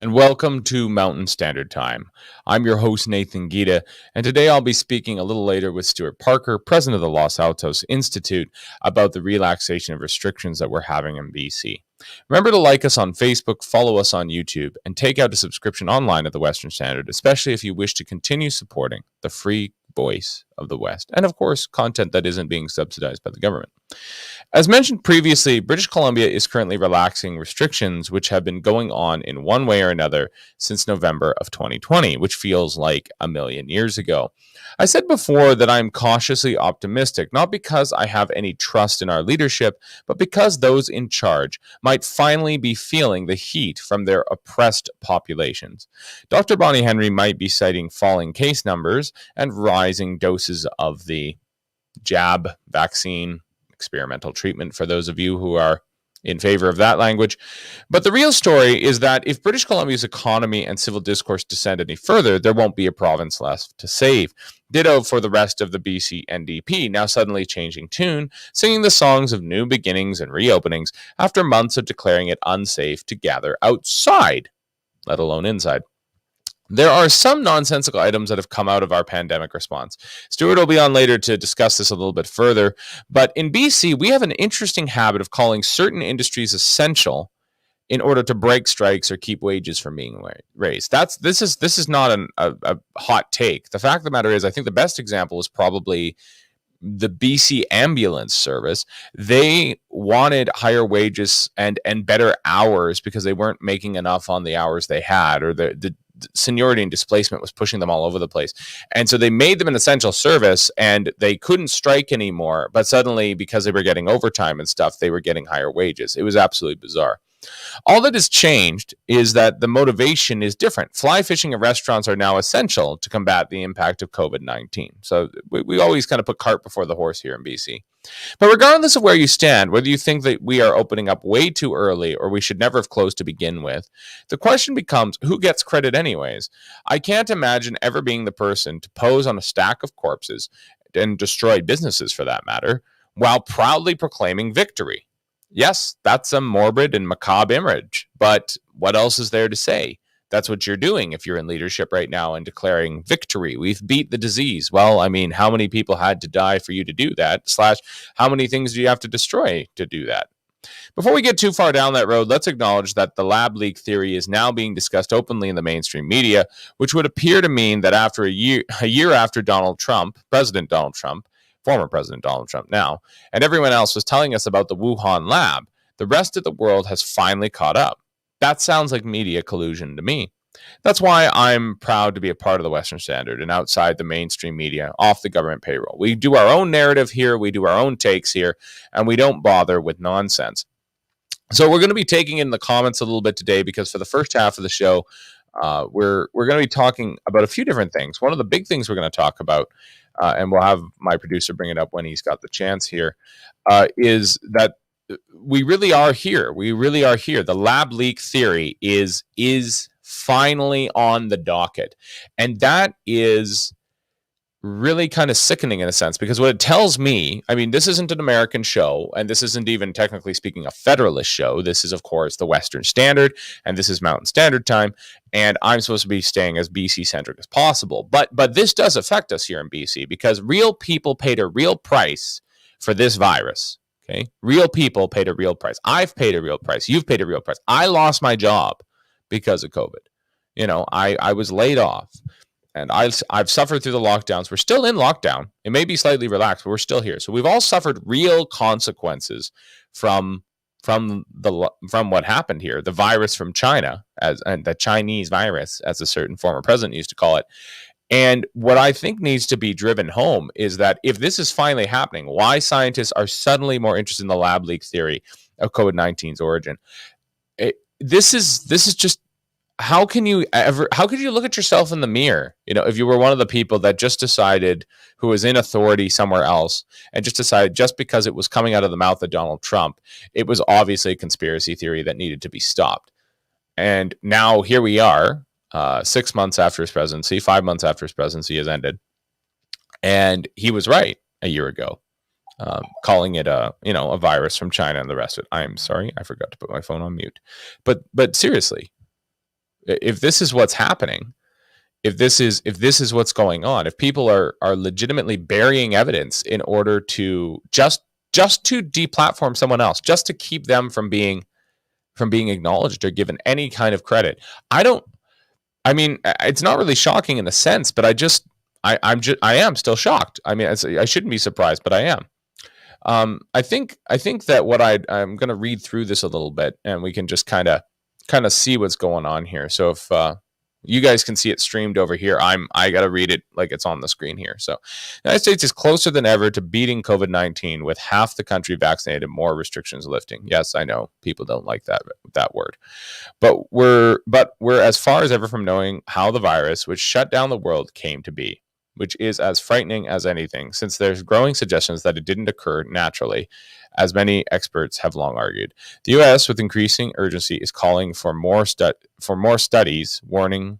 And welcome to Mountain Standard Time. I'm your host, Nathan Gita, and today I'll be speaking a little later with Stuart Parker, president of the Los Altos Institute, about the relaxation of restrictions that we're having in BC. Remember to like us on Facebook, follow us on YouTube, and take out a subscription online at the Western Standard, especially if you wish to continue supporting the free voice of the West, and of course, content that isn't being subsidized by the government. As mentioned previously, British Columbia is currently relaxing restrictions which have been going on in one way or another since November of 2020, which feels like a million years ago. I said before that I'm cautiously optimistic, not because I have any trust in our leadership, but because those in charge might finally be feeling the heat from their oppressed populations. Dr. Bonnie Henry might be citing falling case numbers and rising doses of the jab vaccine experimental treatment for those of you who are in favor of that language. But the real story is that if British Columbia's economy and civil discourse descend any further, there won't be a province left to save. Ditto for the rest of the BC NDP, now suddenly changing tune, singing the songs of new beginnings and reopenings after months of declaring it unsafe to gather outside, let alone inside. There are some nonsensical items that have come out of our pandemic response. Stuart will be on later to discuss this a little bit further. But in BC, we have an interesting habit of calling certain industries essential in order to break strikes or keep wages from being raised. This is not a hot take. The fact of the matter is, I think the best example is probably the BC ambulance service. They wanted higher wages and better hours because they weren't making enough on the hours they had, or the seniority and displacement was pushing them all over the place. And so they made them an essential service and they couldn't strike anymore. But suddenly, because they were getting overtime and stuff, they were getting higher wages. It was absolutely bizarre. All that has changed is that the motivation is different. Fly fishing and restaurants are now essential to combat the impact of COVID-19. So we always kind of put cart before the horse here in BC. But regardless of where you stand, whether you think that we are opening up way too early or we should never have closed to begin with, the question becomes, who gets credit anyways? I can't imagine ever being the person to pose on a stack of corpses and destroy businesses for that matter, while proudly proclaiming victory. Yes, that's a morbid and macabre image, but what else is there to say? That's what you're doing if you're in leadership right now and declaring victory. We've beat the disease. Well, I mean, how many people had to die for you to do that? / how many things do you have to destroy to do that? Before we get too far down that road, let's acknowledge that the lab leak theory is now being discussed openly in the mainstream media, which would appear to mean that after a year after Donald Trump, President Donald Trump, former President Donald Trump now, and everyone else was telling us about the Wuhan lab, the rest of the world has finally caught up. That sounds like media collusion to me. That's why I'm proud to be a part of the Western Standard and outside the mainstream media, off the government payroll. We do our own narrative here, we do our own takes here, and we don't bother with nonsense. So we're going to be taking in the comments a little bit today because for the first half of the show, we're going to be talking about a few different things. One of the big things we're going to talk about, and we'll have my producer bring it up when he's got the chance here, is that we really are here. We really are here. The lab leak theory is finally on the docket, and that is really kind of sickening in a sense, because what it tells me, I mean, this isn't an American show, and this isn't even technically speaking a Federalist show. This is, of course, the Western Standard, and this is Mountain Standard Time, and I'm supposed to be staying as BC-centric as possible. But this does affect us here in BC, because real people paid a real price for this virus. Okay, real people paid a real price. I've paid a real price. You've paid a real price. I lost my job because of COVID. You know, I was laid off. And I've suffered through the lockdowns. We're still in lockdown. It may be slightly relaxed, but we're still here. So we've all suffered real consequences from what happened here. The virus from China, and the Chinese virus, as a certain former president used to call it. And what I think needs to be driven home is that if this is finally happening, why scientists are suddenly more interested in the lab leak theory of COVID-19's origin. This is just, how could you look at yourself in the mirror, you know, if you were one of the people that just decided, who was in authority somewhere else, and just decided just because it was coming out of the mouth of Donald Trump, it was obviously a conspiracy theory that needed to be stopped. And now here we are, 6 months after his presidency, 5 months after his presidency has ended. And he was right a year ago, calling it a virus from China and the rest of it. I'm sorry, I forgot to put my phone on mute. But seriously, if this is what's happening, if this is what's going on, if people are legitimately burying evidence in order to just to deplatform someone else, just to keep them from being acknowledged or given any kind of credit. I mean, it's not really shocking in a sense, but I am still shocked. I mean, I shouldn't be surprised, but I am. I think that I'm going to read through this a little bit, and we can just kind of see what's going on here. So if you guys can see it streamed over here, I got to read it like it's on the screen here. So, the United States is closer than ever to beating COVID-19 with half the country vaccinated, more restrictions lifting. Yes, I know people don't like that word, but we're as far as ever from knowing how the virus, which shut down the world, came to be, which is as frightening as anything, since there's growing suggestions that it didn't occur naturally, as many experts have long argued. The U.S., with increasing urgency, is calling for more studies, warning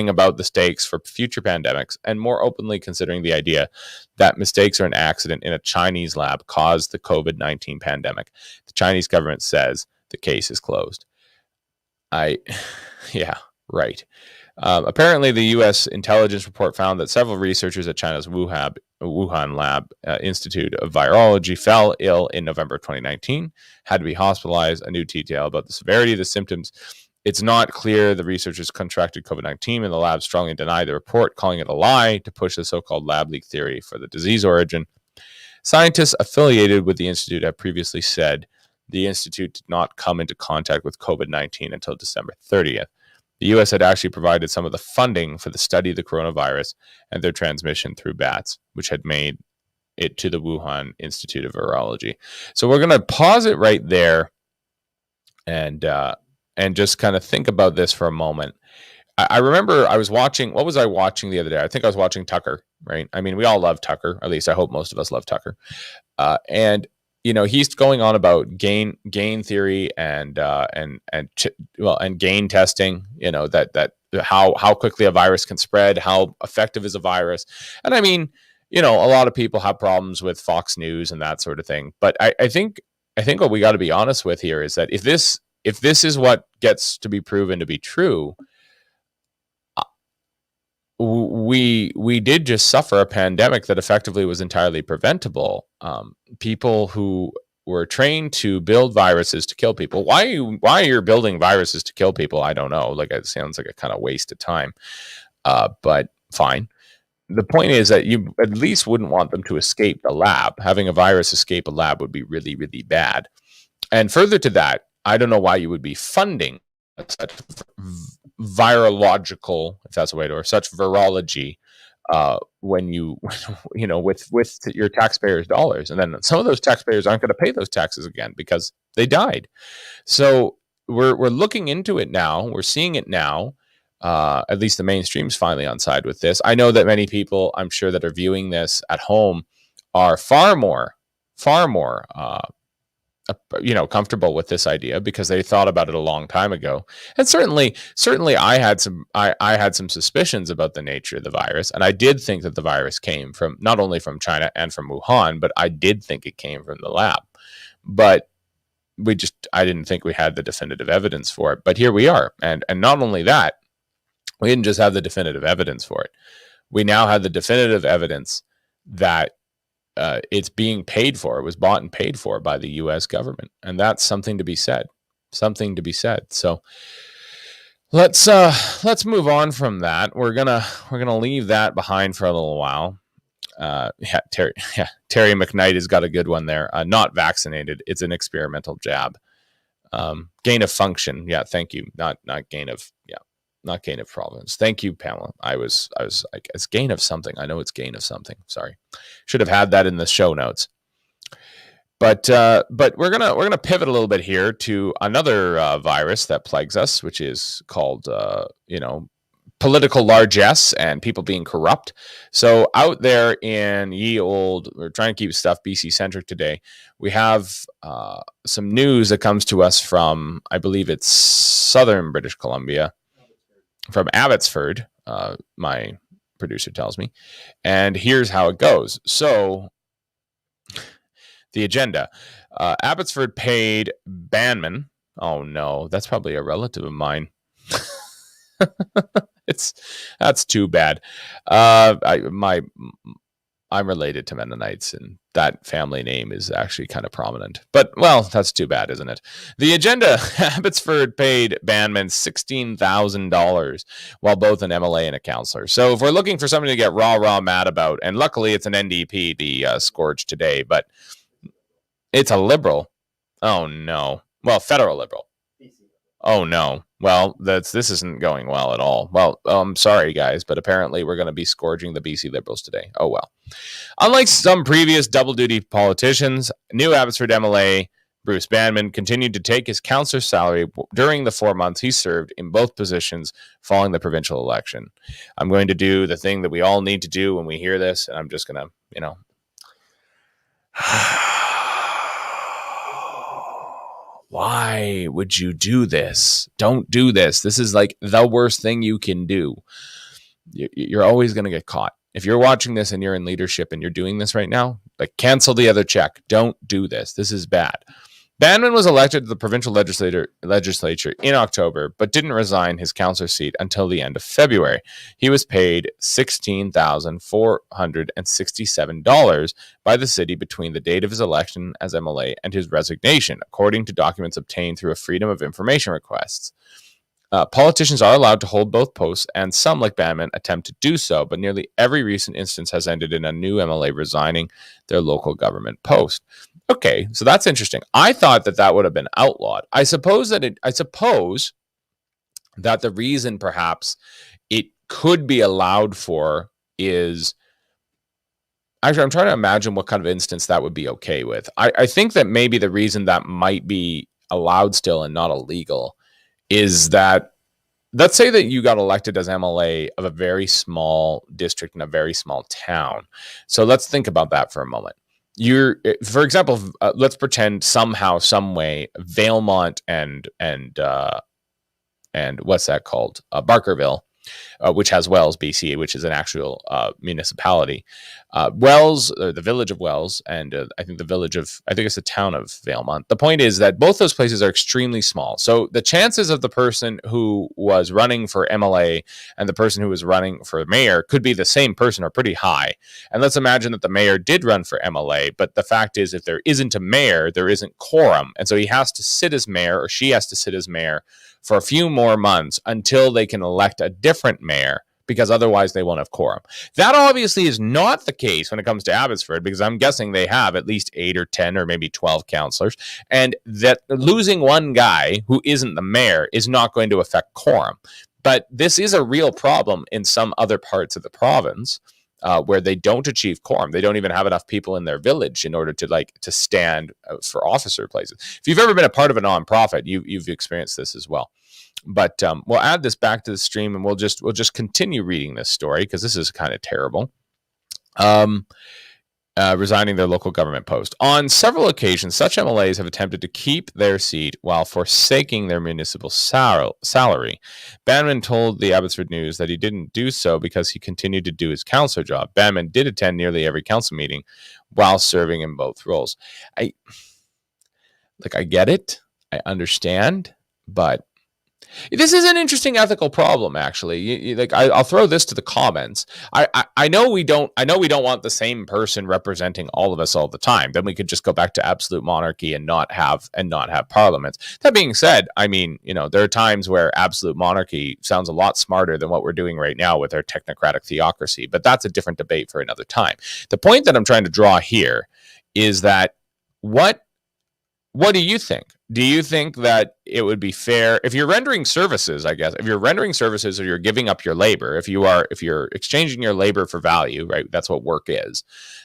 about the stakes for future pandemics, and more openly considering the idea that mistakes or an accident in a Chinese lab caused the COVID-19 pandemic. The Chinese government says the case is closed. Yeah, right. Apparently, the U.S. intelligence report found that several researchers at China's Wuhan Lab Institute of Virology fell ill in November 2019, had to be hospitalized. A new detail about the severity of the symptoms. It's not clear the researchers contracted COVID-19, and the lab strongly denied the report, calling it a lie to push the so-called lab leak theory for the disease origin. Scientists affiliated with the institute have previously said the institute did not come into contact with COVID-19 until December 30th. The U.S. had actually provided some of the funding for the study of the coronavirus and their transmission through bats, which had made it to the Wuhan Institute of Virology. So we're going to pause it right there and just kind of think about this for a moment. I remember I was watching, what was I watching the other day? I think I was watching Tucker, right? I mean, we all love Tucker. At least I hope most of us love Tucker. And he's going on about gain theory and gain testing. That how quickly a virus can spread, how effective is a virus, and I mean, a lot of people have problems with Fox News and that sort of thing. But I think what we got to be honest with here is that if this is what gets to be proven to be true, we did just suffer a pandemic that effectively was entirely preventable. People who were trained to build viruses to kill people. Why you're building viruses to kill people, I don't know. Like, it sounds like a kind of waste of time. But fine. The point is that you at least wouldn't want them to escape the lab. Having a virus escape a lab would be really, really bad. And further to that, I don't know why you would be funding such virological, if that's a way to, or such virology, when you, with your taxpayers' dollars, and then some of those taxpayers aren't going to pay those taxes again because they died. So we're looking into it now. We're seeing it now. At least the mainstream's finally on side with this. I know that many people, I'm sure, that are viewing this at home are far more comfortable with this idea because they thought about it a long time ago. And certainly I had some suspicions about the nature of the virus, and I did think that the virus came from not only from China and from Wuhan, but I did think it came from the lab. But I didn't think we had the definitive evidence for it. But here we are, and not only that, we didn't just have the definitive evidence for it. We now have the definitive evidence that it's being paid for. It was bought and paid for by the U.S. government, and that's something to be said. Something to be said. So let's move on from that. We're gonna leave that behind for a little while. Terry McKnight has got a good one there. Not vaccinated. It's an experimental jab. Gain of function. Yeah, thank you. Not gain of. Yeah. Not gain of provenance. Thank you, Pamela. I was like, it's gain of something. I know it's gain of something. Sorry, should have had that in the show notes. But we're gonna pivot a little bit here to another virus that plagues us, which is called political largesse and people being corrupt. So out there in we're trying to keep stuff BC centric today. We have some news that comes to us from, I believe it's southern British Columbia. From Abbotsford, my producer tells me. And here's how it goes. So the agenda. Abbotsford paid Banman. Oh, no, that's probably a relative of mine. That's too bad. I'm related to Mennonites, and that family name is actually kind of prominent. But, well, that's too bad, isn't it? The agenda, Abbotsford paid Banman $16,000 while both an MLA and a councillor. So if we're looking for something to get raw mad about, and luckily it's an NDP, the scourge today, but it's a Liberal. Oh, no. Well, federal Liberal. Oh, no. Well, this isn't going well at all. Well, I'm sorry, guys, but apparently we're going to be scourging the BC Liberals today. Oh, well. Unlike some previous double-duty politicians, new Abbotsford MLA Bruce Banman continued to take his councillor salary during the 4 months he served in both positions following the provincial election. I'm going to do the thing that we all need to do when we hear this, and I'm just going to, why would you do this? Don't do this. This is like the worst thing you can do. You're always going to get caught. If you're watching this and you're in leadership and you're doing this right now, like, cancel the other check. Don't do this. This is bad. Banman was elected to the provincial legislature in October, but didn't resign his councillor seat until the end of February. He was paid $16,467 by the city between the date of his election as MLA and his resignation, according to documents obtained through a Freedom of Information request. Politicians are allowed to hold both posts, and some, like Banman, attempt to do so, but nearly every recent instance has ended in a new MLA resigning their local government post. Okay, so that's interesting. I thought that would have been outlawed. I suppose that the reason perhaps it could be allowed for is, actually, I'm trying to imagine what kind of instance that would be okay with. I think that maybe the reason that might be allowed still and not illegal is that, let's say that you got elected as MLA of a very small district in a very small town. So let's think about that for a moment. For example, let's pretend somehow, some way, Valemont and what's that called? Barkerville, which has Wells, BC, which is an actual municipality. Wells, the village of Wells, and I think it's the town of Valemont. The point is that both those places are extremely small. So the chances of the person who was running for MLA and the person who was running for mayor could be the same person are pretty high. And let's imagine that the mayor did run for MLA, but the fact is, if there isn't a mayor, there isn't quorum. And so he has to sit as mayor, or she has to sit as mayor for a few more months until they can elect a different mayor, because otherwise they won't have quorum. That obviously is not the case when it comes to Abbotsford, because I'm guessing they have at least 8 or 10 or maybe 12 councillors, and that losing one guy who isn't the mayor is not going to affect quorum. But this is a real problem in some other parts of the province, where they don't achieve quorum. They don't even have enough people in their village in order to stand for officer places. If you've ever been a part of a nonprofit, you've experienced this as well. But we'll add this back to the stream, and we'll just continue reading this story, because this is kind of terrible. Resigning their local government post. On several occasions, such MLAs have attempted to keep their seat while forsaking their municipal salary. Banman told the Abbotsford News that he didn't do so because he continued to do his councillor job. Banman did attend nearly every council meeting while serving in both roles. I get it. I understand, but this is an interesting ethical problem, actually. I'll throw this to the comments. I know we don't want the same person representing all of us all the time. Then we could just go back to absolute monarchy and not have parliaments. That being said, I mean, there are times where absolute monarchy sounds a lot smarter than what we're doing right now with our technocratic theocracy. But that's a different debate for another time. The point that I'm trying to draw here is that what do you think? Do you think that it would be fair if you're rendering services, I guess, if you're rendering services or you're giving up your labor, if you're exchanging your labor for value, right? That's what work is.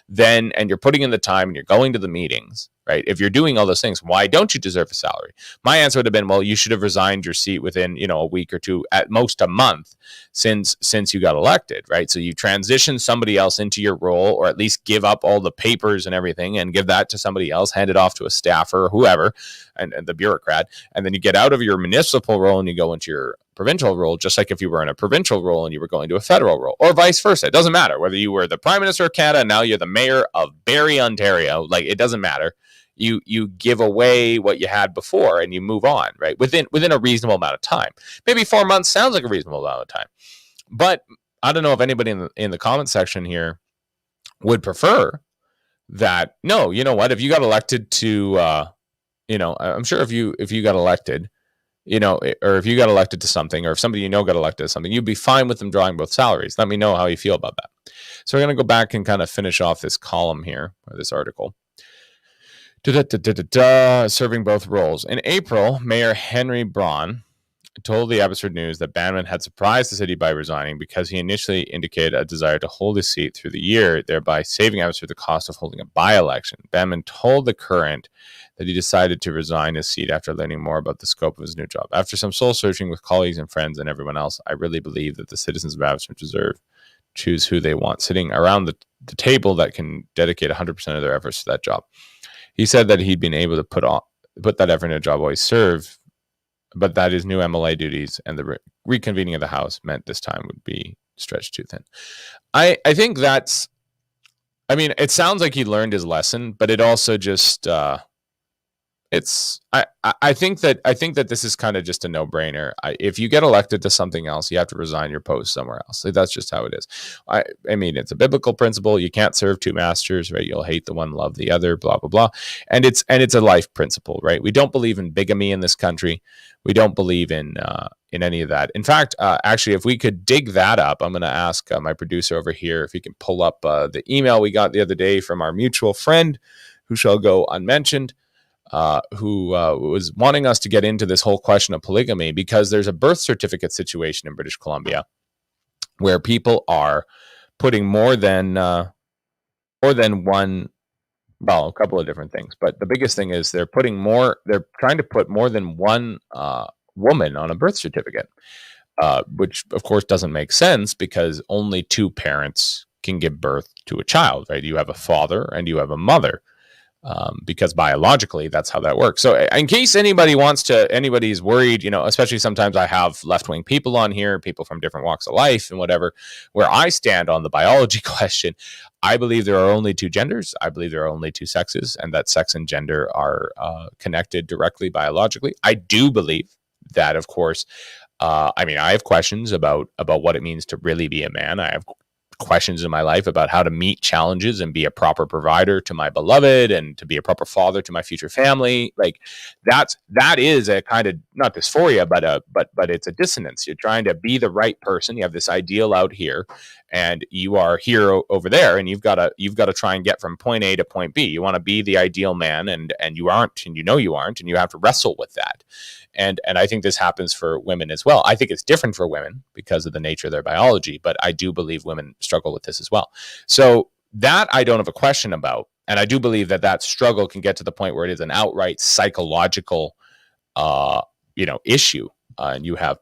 Then, and you're putting in the time and you're going to the meetings, right? If you're doing all those things, why don't you deserve a salary? My answer would have been, well, you should have resigned your seat within, a week or two, at most a month since you got elected, right? So you transition somebody else into your role, or at least give up all the papers and everything and give that to somebody else, hand it off to a staffer or whoever, and the bureaucrat. And then you get out of your municipal role and you go into your provincial role, just like if you were in a provincial role and you were going to a federal role, or vice versa. It doesn't matter whether you were the Prime Minister of Canada and now you're the mayor of Barrie, Ontario. Like, it doesn't matter. You give away what you had before and you move on, right? Within a reasonable amount of time. Maybe 4 months sounds like a reasonable amount of time. But I don't know if anybody in the comment section here would prefer that. No, you know what? If you got elected to I'm sure if you got elected, or if you got elected to something, or if somebody got elected to something, you'd be fine with them drawing both salaries. Let me know how you feel about that. So we're going to go back and kind of finish off this column here, or this article. Serving both roles. In April, Mayor Henry Braun told the Abbotsford News that Banman had surprised the city by resigning because he initially indicated a desire to hold his seat through the year, thereby saving Abbotsford the cost of holding a by-election. Banman told The Current that he decided to resign his seat after learning more about the scope of his new job. After some soul-searching with colleagues and friends and everyone else, I really believe that the citizens of Abbotsford deserve to choose who they want sitting around the table that can dedicate 100% of their efforts to that job. He said that he'd been able to put that effort in a job always served, but that his new MLA duties and the reconvening of the House meant this time would be stretched too thin. I think that's, it sounds like he learned his lesson, but it also just, I think that this is kind of just a no-brainer. If you get elected to something else, you have to resign your post somewhere else. That's just how it is. It's a biblical principle. You can't serve two masters, right? You'll hate the one, love the other, blah blah blah. And it's a life principle, right? We don't believe in bigamy in this country. We don't believe in any of that. In fact, actually, if we could dig that up, I'm going to ask my producer over here if he can pull up the email we got the other day from our mutual friend, who shall go unmentioned. Who was wanting us to get into this whole question of polygamy, because there's a birth certificate situation in British Columbia where people are putting more than one, well, a couple of different things, but the biggest thing is they're trying to put more than one woman on a birth certificate, which of course doesn't make sense because only two parents can give birth to a child, right? You have a father and you have a mother. Because biologically, that's how that works. So in case anybody's worried, especially sometimes I have left-wing people on here, people from different walks of life and whatever, where I stand on the biology question. I believe there are only two genders. I believe there are only two sexes, and that sex and gender are connected directly biologically. I do believe that, of course, I have questions about what it means to really be a man. I have questions in my life about how to meet challenges and be a proper provider to my beloved and to be a proper father to my future family. Like that is a kind of, not dysphoria, but it's a dissonance. You're trying to be the right person. You have this ideal out here and you are here over there, and you've got to try and get from point A to point B. You want to be the ideal man, and you aren't, and you aren't, and you have to wrestle with that. And I think this happens for women as well. I think it's different for women because of the nature of their biology, but I do believe women struggle with this as well. So that I don't have a question about. And I do believe that struggle can get to the point where it is an outright psychological, issue. And you have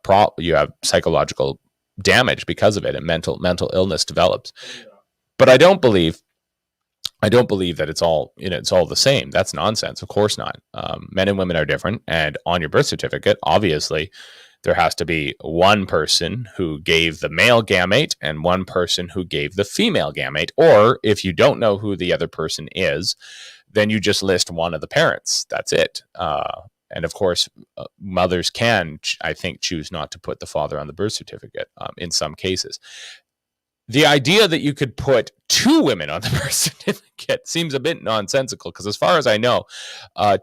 psychological damage because of it, and mental illness develops. But I don't believe that it's all the same. That's nonsense. Of course not. Men and women are different, and on your birth certificate, obviously, there has to be one person who gave the male gamete and one person who gave the female gamete. Or if you don't know who the other person is, then you just list one of the parents. That's it. And of course, mothers can, I think, choose not to put the father on the birth certificate in some cases. The idea that you could put two women on the birth certificate seems a bit nonsensical, because as far as I know,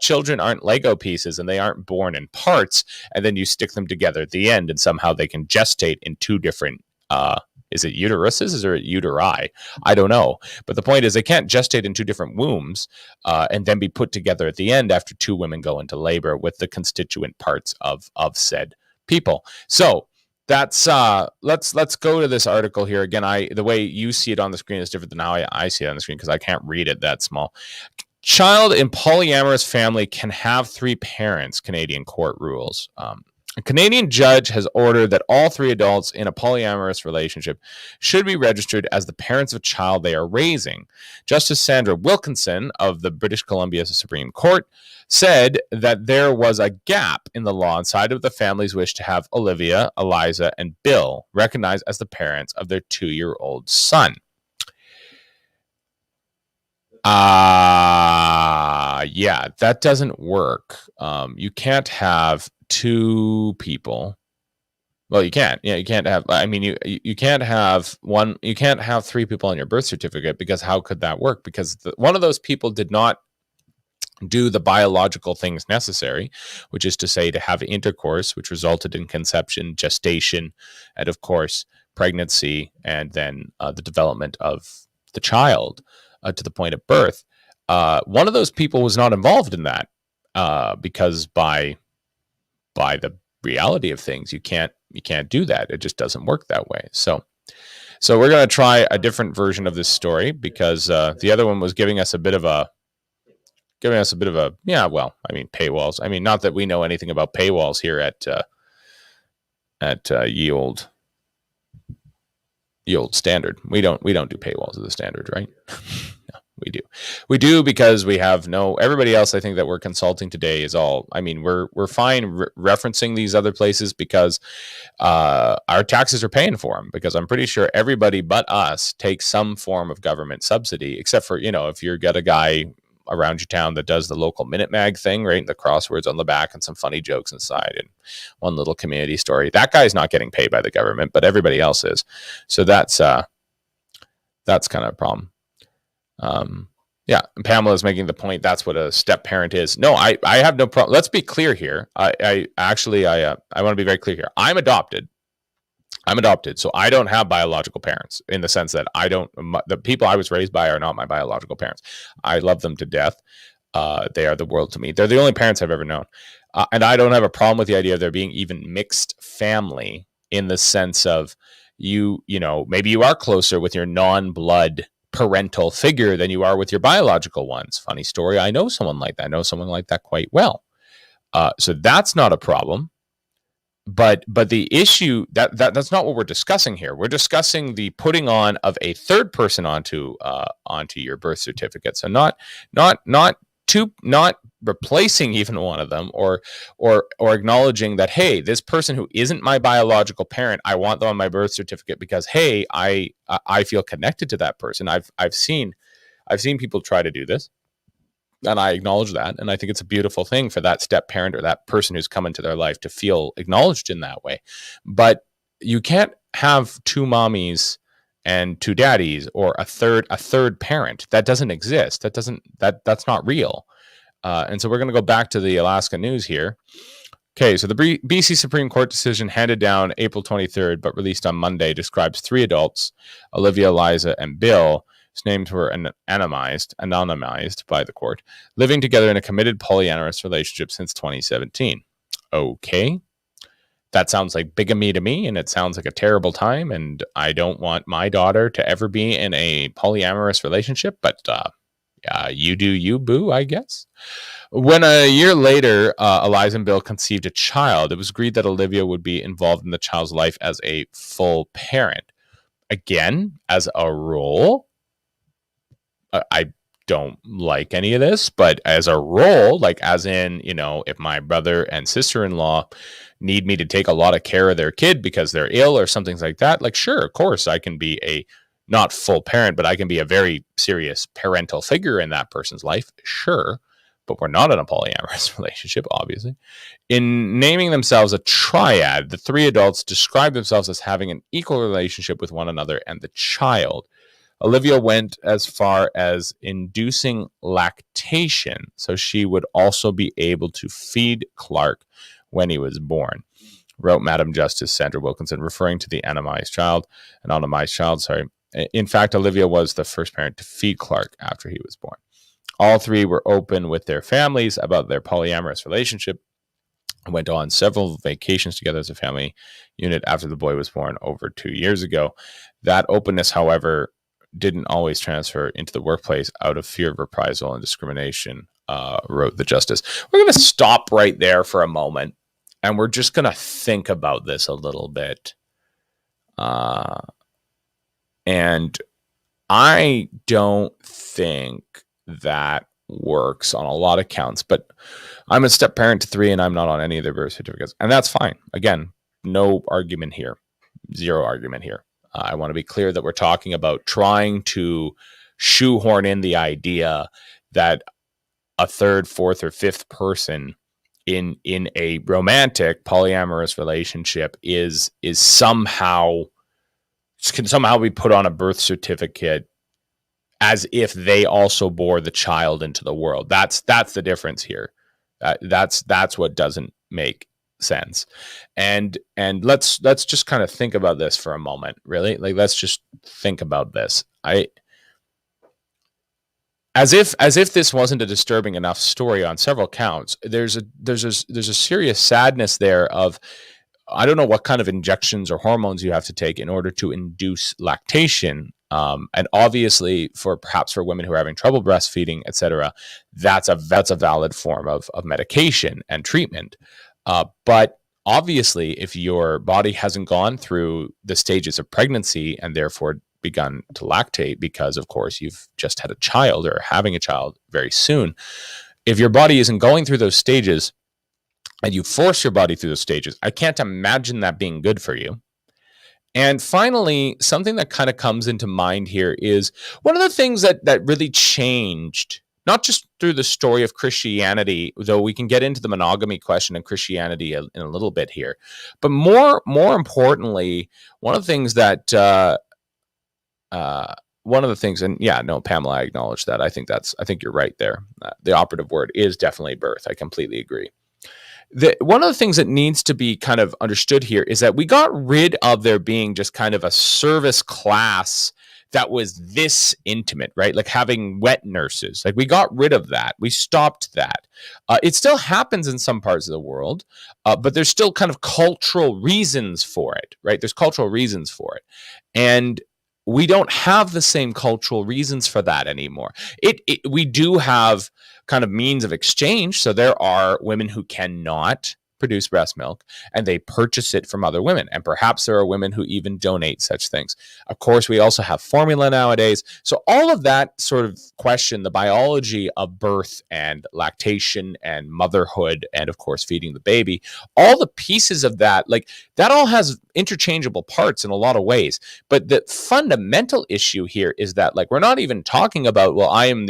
children aren't Lego pieces and they aren't born in parts, and then you stick them together at the end and somehow they can gestate in two different, is it uteruses or uteri? I don't know. But the point is they can't gestate in two different wombs and then be put together at the end after two women go into labor with the constituent parts of said people. So that's let's go to this article here again. The way you see it on the screen is different than how I see it on the screen, because I can't read it that small. Child in polyamorous family can have three parents, Canadian court rules. A Canadian judge has ordered that all three adults in a polyamorous relationship should be registered as the parents of a child they are raising. Justice Sandra Wilkinson of the British Columbia Supreme Court said that there was a gap in the law inside of the family's wish to have Olivia, Eliza, and Bill recognized as the parents of their 2-year-old son. Yeah, that doesn't work. You can't have two people. Well, you can't. Yeah, you can't have. I mean, you can't have one. You can't have three people on your birth certificate, because how could that work? Because one of those people did not do the biological things necessary, which is to say, to have intercourse, which resulted in conception, gestation, and of course, pregnancy, and then the development of the child to the point of birth. One of those people was not involved in that, because by the reality of things, you can't do that. It just doesn't work that way. So we're going to try a different version of this story, because the other one was giving us a bit of a yeah, well, I mean, paywalls. I mean, not that we know anything about paywalls here at Ye Olde Standard. We don't do paywalls at the Standard, right? No, we do because we have everybody else. I think that we're consulting today is all. I mean, we're fine referencing these other places because our taxes are paying for them, because I'm pretty sure everybody but us takes some form of government subsidy, except for, if you've got a guy around your town that does the local Minute Mag thing, right? The crosswords on the back and some funny jokes inside and one little community story. That guy's not getting paid by the government, but everybody else is. So that's kind of a problem. Yeah, and Pamela's making the point that's what a step parent is. No, I have no problem. Let's be clear here. I want to be very clear here. I'm adopted, so I don't have biological parents, in the sense that the people I was raised by are not my biological parents. I love them to death. They are the world to me. They're the only parents I've ever known. And I don't have a problem with the idea of there being even mixed family, in the sense of maybe you are closer with your non-blood parental figure than you are with your biological ones. Funny story. I know someone like that. I know someone like that quite well. So that's not a problem. But the issue that's not what we're discussing here. We're discussing the putting on of a third person onto your birth certificate. So not replacing even one of them, or acknowledging that, hey, this person who isn't my biological parent, I want them on my birth certificate because, hey, I feel connected to that person. I've seen people try to do this. And I acknowledge that. And I think it's a beautiful thing for that step parent or that person who's come into their life to feel acknowledged in that way. But you can't have two mommies and two daddies, or a third parent. That doesn't exist. That's not real. And so we're going to go back to the Alaska news here. Okay, so the BC Supreme Court decision handed down April 23rd, but released on Monday, describes three adults, Olivia, Liza, and Bill, whose names were anonymized by the court, living together in a committed polyamorous relationship since 2017. Okay. That sounds like bigamy to me, and it sounds like a terrible time, and I don't want my daughter to ever be in a polyamorous relationship, but you do you, boo, I guess. When a year later, Eliza and Bill conceived a child, it was agreed that Olivia would be involved in the child's life as a full parent. Again, as a rule, I don't like any of this, but as a role, like as in, if my brother and sister-in-law need me to take a lot of care of their kid because they're ill or something like that, like, sure, of course, I can be a not full parent, but I can be a very serious parental figure in that person's life. Sure. But we're not in a polyamorous relationship, obviously. In naming themselves a triad, the three adults describe themselves as having an equal relationship with one another and the child. Olivia went as far as inducing lactation, so she would also be able to feed Clark when he was born, wrote Madam Justice Sandra Wilkinson, referring to the anonymized child. In fact, Olivia was the first parent to feed Clark after he was born. All three were open with their families about their polyamorous relationship and went on several vacations together as a family unit after the boy was born over 2 years ago. That openness, however, didn't always transfer into the workplace out of fear of reprisal and discrimination, wrote the justice. We're going to stop right there for a moment, and we're just going to think about this a little bit. And I don't think that works on a lot of counts, but I'm a step parent to three and I'm not on any of their birth certificates, and that's fine. Again, no argument here, zero argument here. I want to be clear that we're talking about trying to shoehorn in the idea that a third, fourth, or fifth person in a romantic polyamorous relationship is somehow can somehow be put on a birth certificate as if they also bore the child into the world. That's the difference here. That's what doesn't make sense. And let's just kind of think about this for a moment. Really, like, let's just think about this. As if this wasn't a disturbing enough story on several counts, there's a serious sadness there of, I don't know what kind of injections or hormones you have to take in order to induce lactation. And obviously, perhaps for women who are having trouble breastfeeding, etc., that's a valid form of medication and treatment. But obviously, if your body hasn't gone through the stages of pregnancy and therefore begun to lactate because, of course, you've just had a child or having a child very soon, if your body isn't going through those stages and you force your body through those stages, I can't imagine that being good for you. And finally, something that kind of comes into mind here is one of the things that really changed, not just through the story of Christianity, though we can get into the monogamy question and Christianity in a little bit here, but more importantly, one of the things that and yeah, no, Pamela, I acknowledge that. I think you're right there. The operative word is definitely birth. I completely agree. One of the things that needs to be kind of understood here is that we got rid of there being just kind of a service class that was this intimate, right? Like having wet nurses. Like, we got rid of that. We stopped that. It still happens in some parts of the world, but there's still kind of cultural reasons for it, right? There's cultural reasons for it. And we don't have the same cultural reasons for that anymore. We do have kind of means of exchange. So there are women who cannot produce breast milk and they purchase it from other women. And perhaps there are women who even donate such things. Of course, we also have formula nowadays. So all of that sort of question, the biology of birth and lactation and motherhood, and of course, feeding the baby, all the pieces of that, like, that all has interchangeable parts in a lot of ways. But the fundamental issue here is that, like, we're not even talking about, well, I am,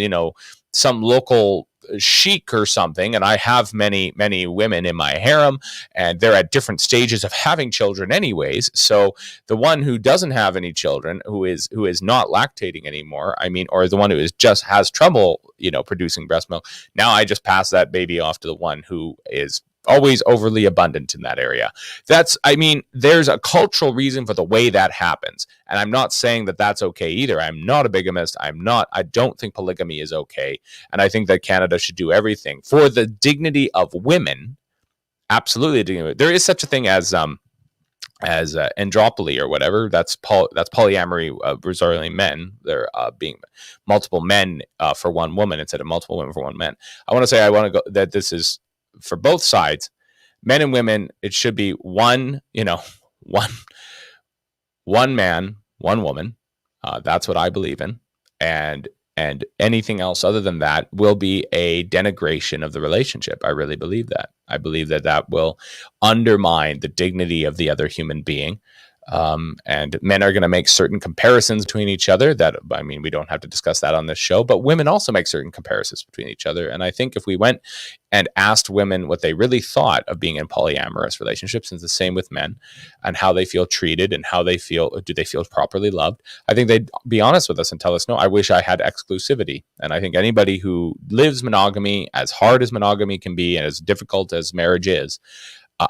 some local sheik or something, and I have many women in my harem, and they're at different stages of having children anyways. So the one who doesn't have any children, who is not lactating anymore, or the one who just has trouble, producing breast milk, now I just pass that baby off to the one who is always overly abundant in that area. There's a cultural reason for the way that happens. And I'm not saying that that's okay either. I'm not a bigamist. I don't think polygamy is okay. And I think that Canada should do everything for the dignity of women. Absolutely. There is such a thing as andropoly or whatever. That's polyamory, resorting men. There being multiple men for one woman instead of multiple women for one man. I want to go that this is for both sides, men and women. It should be one man, one woman. That's what I believe in. And anything else other than that will be a denigration of the relationship. I really believe that. I believe that will undermine the dignity of the other human being. And men are going to make certain comparisons between each other we don't have to discuss that on this show, but women also make certain comparisons between each other. And I think if we went and asked women what they really thought of being in polyamorous relationships, and it's the same with men, and how they feel treated and how they feel, do they feel properly loved, I think they'd be honest with us and tell us, no, I wish I had exclusivity. And I think anybody who lives monogamy, as hard as monogamy can be and as difficult as marriage is,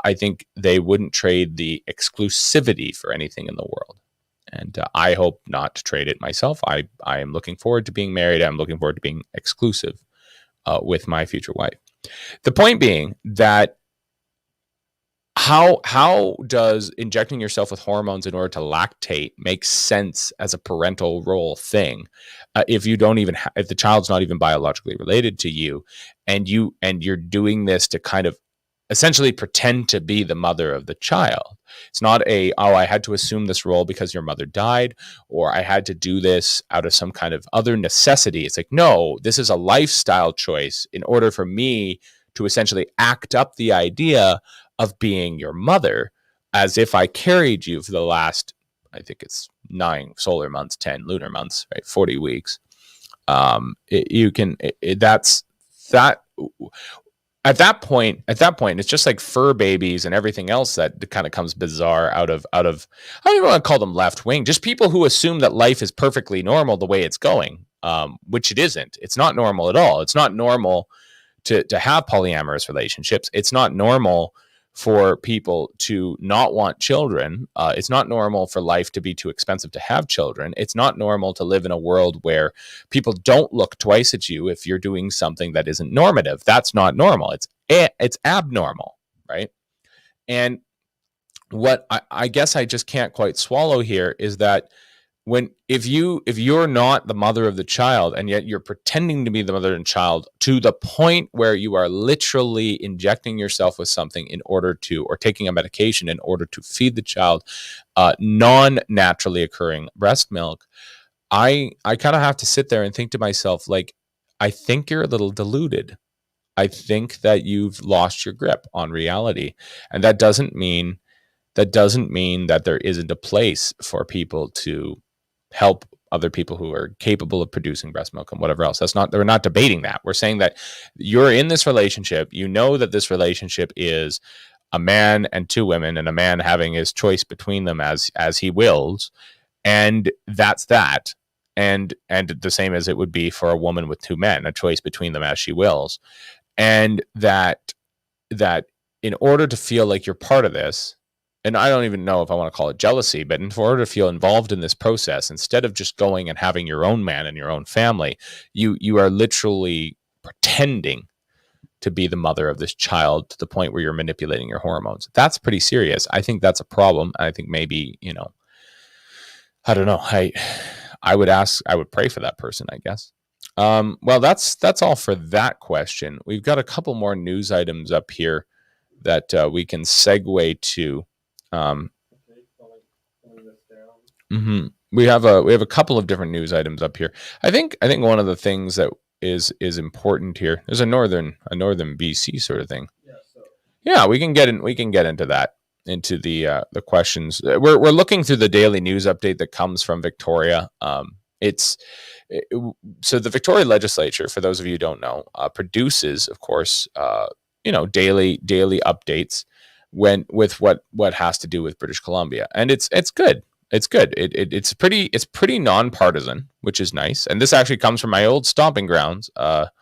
I think they wouldn't trade the exclusivity for anything in the world. And I hope not to trade it myself. I am looking forward to being married. I'm looking forward to being exclusive with my future wife. The point being that how does injecting yourself with hormones in order to lactate make sense as a parental role thing if you don't even if the child's not even biologically related to you, and you're doing this to kind of essentially pretend to be the mother of the child? It's not I had to assume this role because your mother died, or I had to do this out of some kind of other necessity. It's like, no, this is a lifestyle choice in order for me to essentially act up the idea of being your mother, as if I carried you for the last, I think it's 9 solar months, 10 lunar months, right? 40 weeks. That's that. At that point, it's just like fur babies and everything else that kind of comes bizarre out of. I don't even want to call them left wing. Just people who assume that life is perfectly normal the way it's going, which it isn't. It's not normal at all. It's not normal to have polyamorous relationships. It's not normal for people to not want children. It's not normal for life to be too expensive to have children. It's not normal to live in a world where people don't look twice at you if you're doing something that isn't normative. That's not normal. It's abnormal, right? And what I guess I just can't quite swallow here is that if you're not the mother of the child and yet you're pretending to be the mother and child to the point where you are literally injecting yourself with something in order to, or taking a medication in order to feed the child non-naturally occurring breast milk, I kind of have to sit there and think to myself, like, I think you're a little deluded. I think that you've lost your grip on reality, and that doesn't mean that there isn't a place for people to help other people who are capable of producing breast milk and whatever else. We're not debating that. We're saying that you're in this relationship. You know that this relationship is a man and two women, and a man having his choice between them as he wills, and that's that. And the same as it would be for a woman with two men, a choice between them as she wills, and that in order to feel like you're part of this, and I don't even know if I want to call it jealousy, but in order to feel involved in this process, instead of just going and having your own man and your own family, you are literally pretending to be the mother of this child to the point where you're manipulating your hormones. That's pretty serious. I think that's a problem. I think maybe, I don't know. I would pray for that person, I guess. Well, that's all for that question. We've got a couple more news items up here that we can segue to. We have a couple of different news items up here. I think one of the things that is important here. There's a northern BC sort of thing. Yeah, we can get into that, into the questions. We're looking through the daily news update that comes from Victoria. So the Victoria Legislature, for those of you who don't know, produces, of course, daily updates with what has to do with British Columbia, and it's good. It's good. It's pretty nonpartisan, which is nice. And this actually comes from my old stomping grounds. It's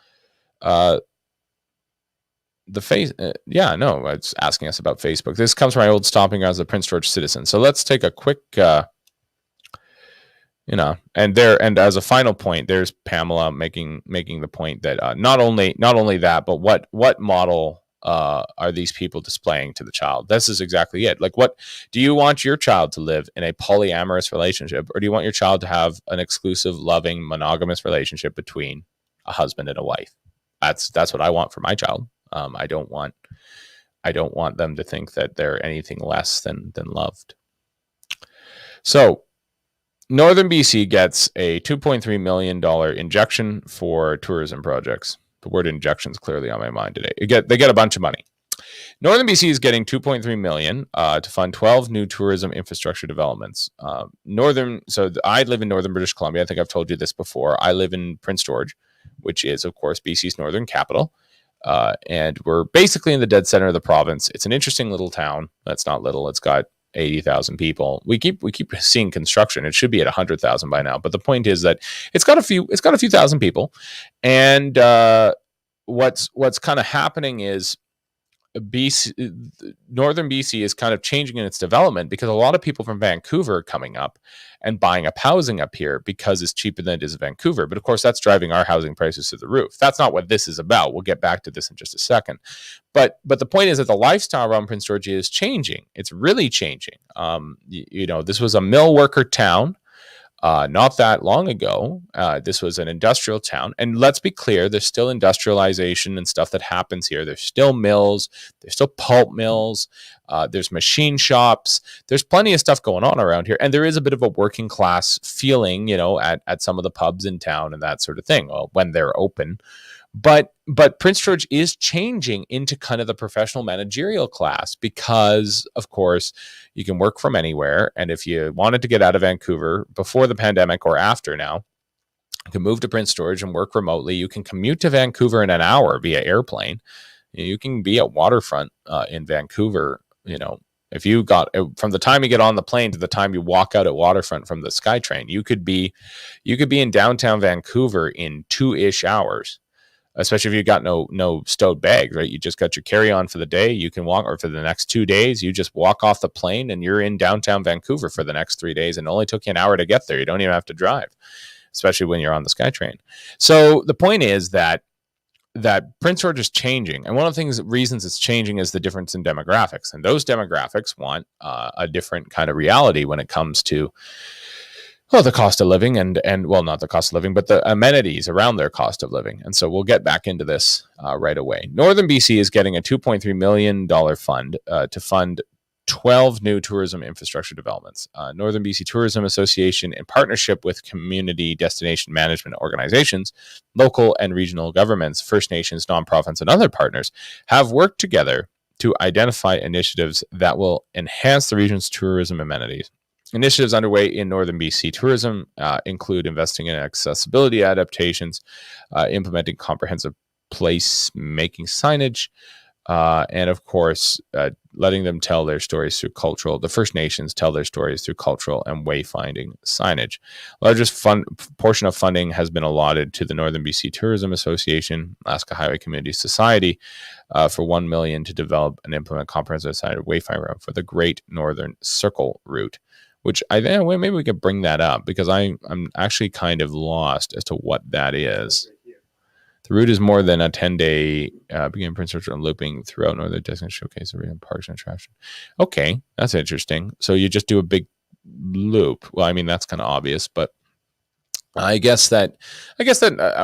asking us about Facebook. This comes from my old stomping grounds, the Prince George Citizen. So let's take a quick, and as a final point, there's Pamela making the point that not only that, but what model are these people displaying to the child? This is exactly it. Like, what do you want your child to live in, a polyamorous relationship, or do you want your child to have an exclusive, loving, monogamous relationship between a husband and a wife? That's what I want for my child. I don't want them to think that they're anything less than loved. So Northern BC gets a $2.3 million injection for tourism projects. The word injection is clearly on my mind today. They get a bunch of money. Northern BC is getting $2.3 million to fund 12 new tourism infrastructure developments. So I live in northern British Columbia. I think I've told you this before. I live in Prince George, which is, of course, BC's northern capital. And we're basically in the dead center of the province. It's an interesting little town. That's not little. It's got 80,000 people. We keep seeing construction. It should be at 100,000 by now. But the point is that it's got a few thousand people. And what's kind of happening is northern BC is kind of changing in its development, because a lot of people from Vancouver are coming up and buying up housing up here because it's cheaper than it is in Vancouver. But of course, that's driving our housing prices to the roof. That's not what this is about. We'll get back to this in just a second. But the point is that the lifestyle around Prince George is changing. It's really changing. This was a mill worker town. Not that long ago. This was an industrial town. And let's be clear, there's still industrialization and stuff that happens here. There's still mills. There's still pulp mills. There's machine shops. There's plenty of stuff going on around here. And there is a bit of a working class feeling, at some of the pubs in town and that sort of thing, when they're open. But Prince George is changing into kind of the professional managerial class because, of course, you can work from anywhere. And if you wanted to get out of Vancouver before the pandemic or after now, You can move to Prince George and work remotely. You can commute to Vancouver in an hour via airplane. You can be at waterfront in Vancouver. If you got from the time you get on the plane to the time you walk out at waterfront from the SkyTrain, you could be in downtown Vancouver in 2-ish hours. Especially if you got no stowed bags, right? You just got your carry-on for the day. You can walk, or for the next 2 days, you just walk off the plane and you're in downtown Vancouver for the next 3 days, and it only took you an hour to get there. You don't even have to drive, especially when you're on the SkyTrain. So the point is that Prince George is changing, and one of the reasons it's changing is the difference in demographics, and those demographics want a different kind of reality when it comes to the cost of living and well, not the cost of living, but the amenities around their cost of living. And so we'll get back into this right away. Northern BC is getting a $2.3 million fund to fund 12 new tourism infrastructure developments. Northern BC Tourism Association, in partnership with community destination management organizations, local and regional governments, First Nations, nonprofits, and other partners, have worked together to identify initiatives that will enhance the region's tourism amenities. Initiatives underway in Northern BC tourism include investing in accessibility adaptations, implementing comprehensive place-making signage, and of course, letting them tell their stories through the First Nations tell their stories through cultural and wayfinding signage. Largest portion of funding has been allotted to the Northern BC Tourism Association, Alaska Highway Community Society, for $1 million to develop and implement comprehensive signage wayfinding route for the Great Northern Circle route. Which I think maybe we could bring that up, because I'm actually kind of lost as to what that is. The route is more than a 10-day beginning Prince George and looping throughout northern destination showcase of parks and attraction. Okay, that's interesting. So you just do a big loop. Well, I mean, that's kind of obvious, but I guess that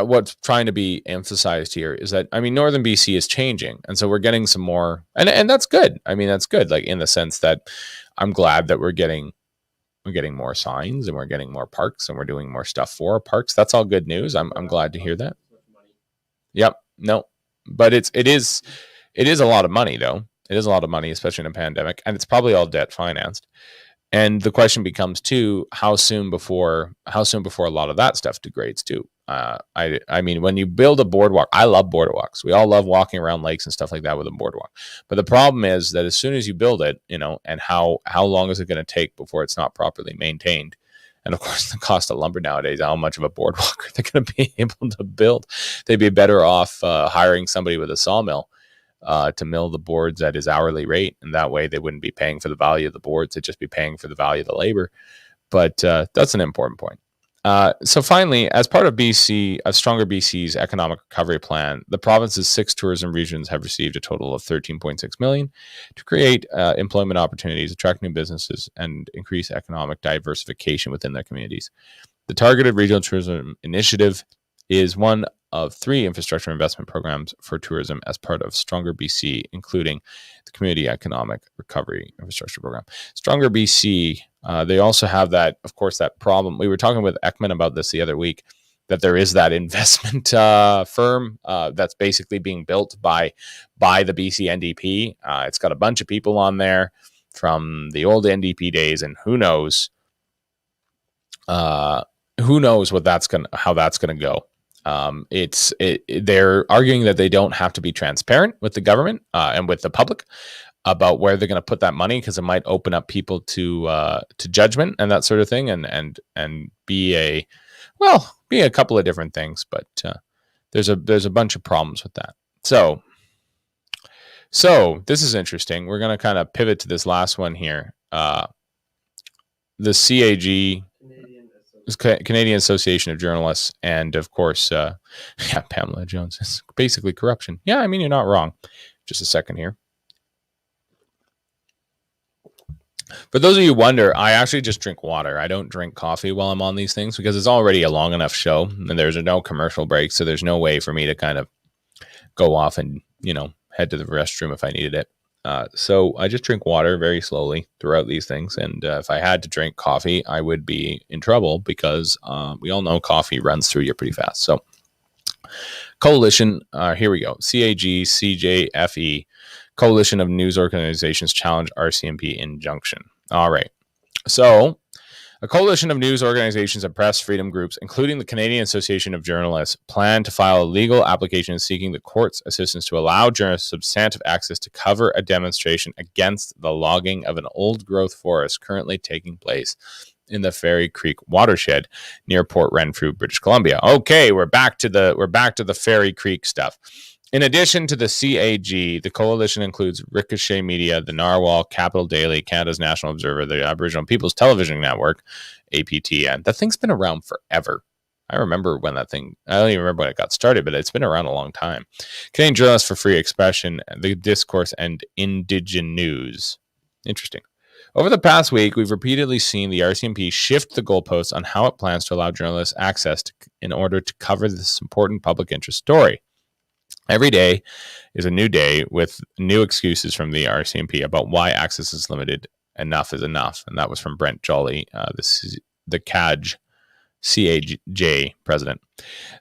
what's trying to be emphasized here is that, I mean, Northern BC is changing, and so we're getting some more, and that's good. I mean, that's good, like in the sense that I'm glad that we're getting more signs, and we're getting more parks, and we're doing more stuff for parks. That's all good news. I'm glad to hear that. Yep. No, but it is a lot of money, though. It is a lot of money, especially in a pandemic, and it's probably all debt financed. And the question becomes too, how soon before a lot of that stuff degrades too. I mean, when you build a boardwalk, I love boardwalks. We all love walking around lakes and stuff like that with a boardwalk. But the problem is that as soon as you build it, and how long is it going to take before it's not properly maintained? And of course, the cost of lumber nowadays, how much of a boardwalk are they going to be able to build? They'd be better off hiring somebody with a sawmill to mill the boards at his hourly rate, and that way they wouldn't be paying for the value of the boards; they'd just be paying for the value of the labor. But that's an important point. So finally, as part of Stronger BC's economic recovery plan, the province's 6 tourism regions have received a total of $13.6 million to create employment opportunities, attract new businesses, and increase economic diversification within their communities. The Targeted Regional Tourism Initiative is one of 3 infrastructure investment programs for tourism as part of Stronger BC, including the Community Economic Recovery Infrastructure Program. Stronger BC, they also have that problem. We were talking with Ekman about this the other week, that there is that investment firm that's basically being built by the BC NDP. It's got a bunch of people on there from the old NDP days, and who knows how that's gonna go. They're arguing that they don't have to be transparent with the government and with the public about where they're going to put that money, because it might open up people to judgment and that sort of thing, and be a couple of different things. But there's a bunch of problems with that. So this is interesting. We're going to kind of pivot to this last one here. The CAG, Canadian Association of Journalists, and of course, Pamela Jones. It's basically corruption. Yeah, I mean, you're not wrong. Just a second here. For those of you who wonder, I actually just drink water. I don't drink coffee while I'm on these things, because it's already a long enough show, and there's no commercial break, so there's no way for me to kind of go off and, head to the restroom if I needed it. So I just drink water very slowly throughout these things. And if I had to drink coffee, I would be in trouble, because we all know coffee runs through you pretty fast. So coalition, here we go. CAG, CJFE, Coalition of News Organizations challenge RCMP injunction. All right. So A coalition of news organizations and press freedom groups, including the Canadian Association of Journalists, plan to file a legal application seeking the court's assistance to allow journalists substantive access to cover a demonstration against the logging of an old-growth forest currently taking place in the Fairy Creek watershed near Port Renfrew, British Columbia. Okay, we're back to the Fairy Creek stuff. In addition to the CAG, the coalition includes Ricochet Media, the Narwhal, Capital Daily, Canada's National Observer, the Aboriginal People's Television Network, APTN. That thing's been around forever. I remember when I don't even remember when it got started, but it's been around a long time. Canadian Journalists for Free Expression, The Discourse, and Indigen News. Interesting. Over the past week, we've repeatedly seen the RCMP shift the goalposts on how it plans to allow journalists access in order to cover this important public interest story. Every day is a new day with new excuses from the RCMP about why access is limited. Enough is enough. And that was from Brent Jolly, the CAJ president.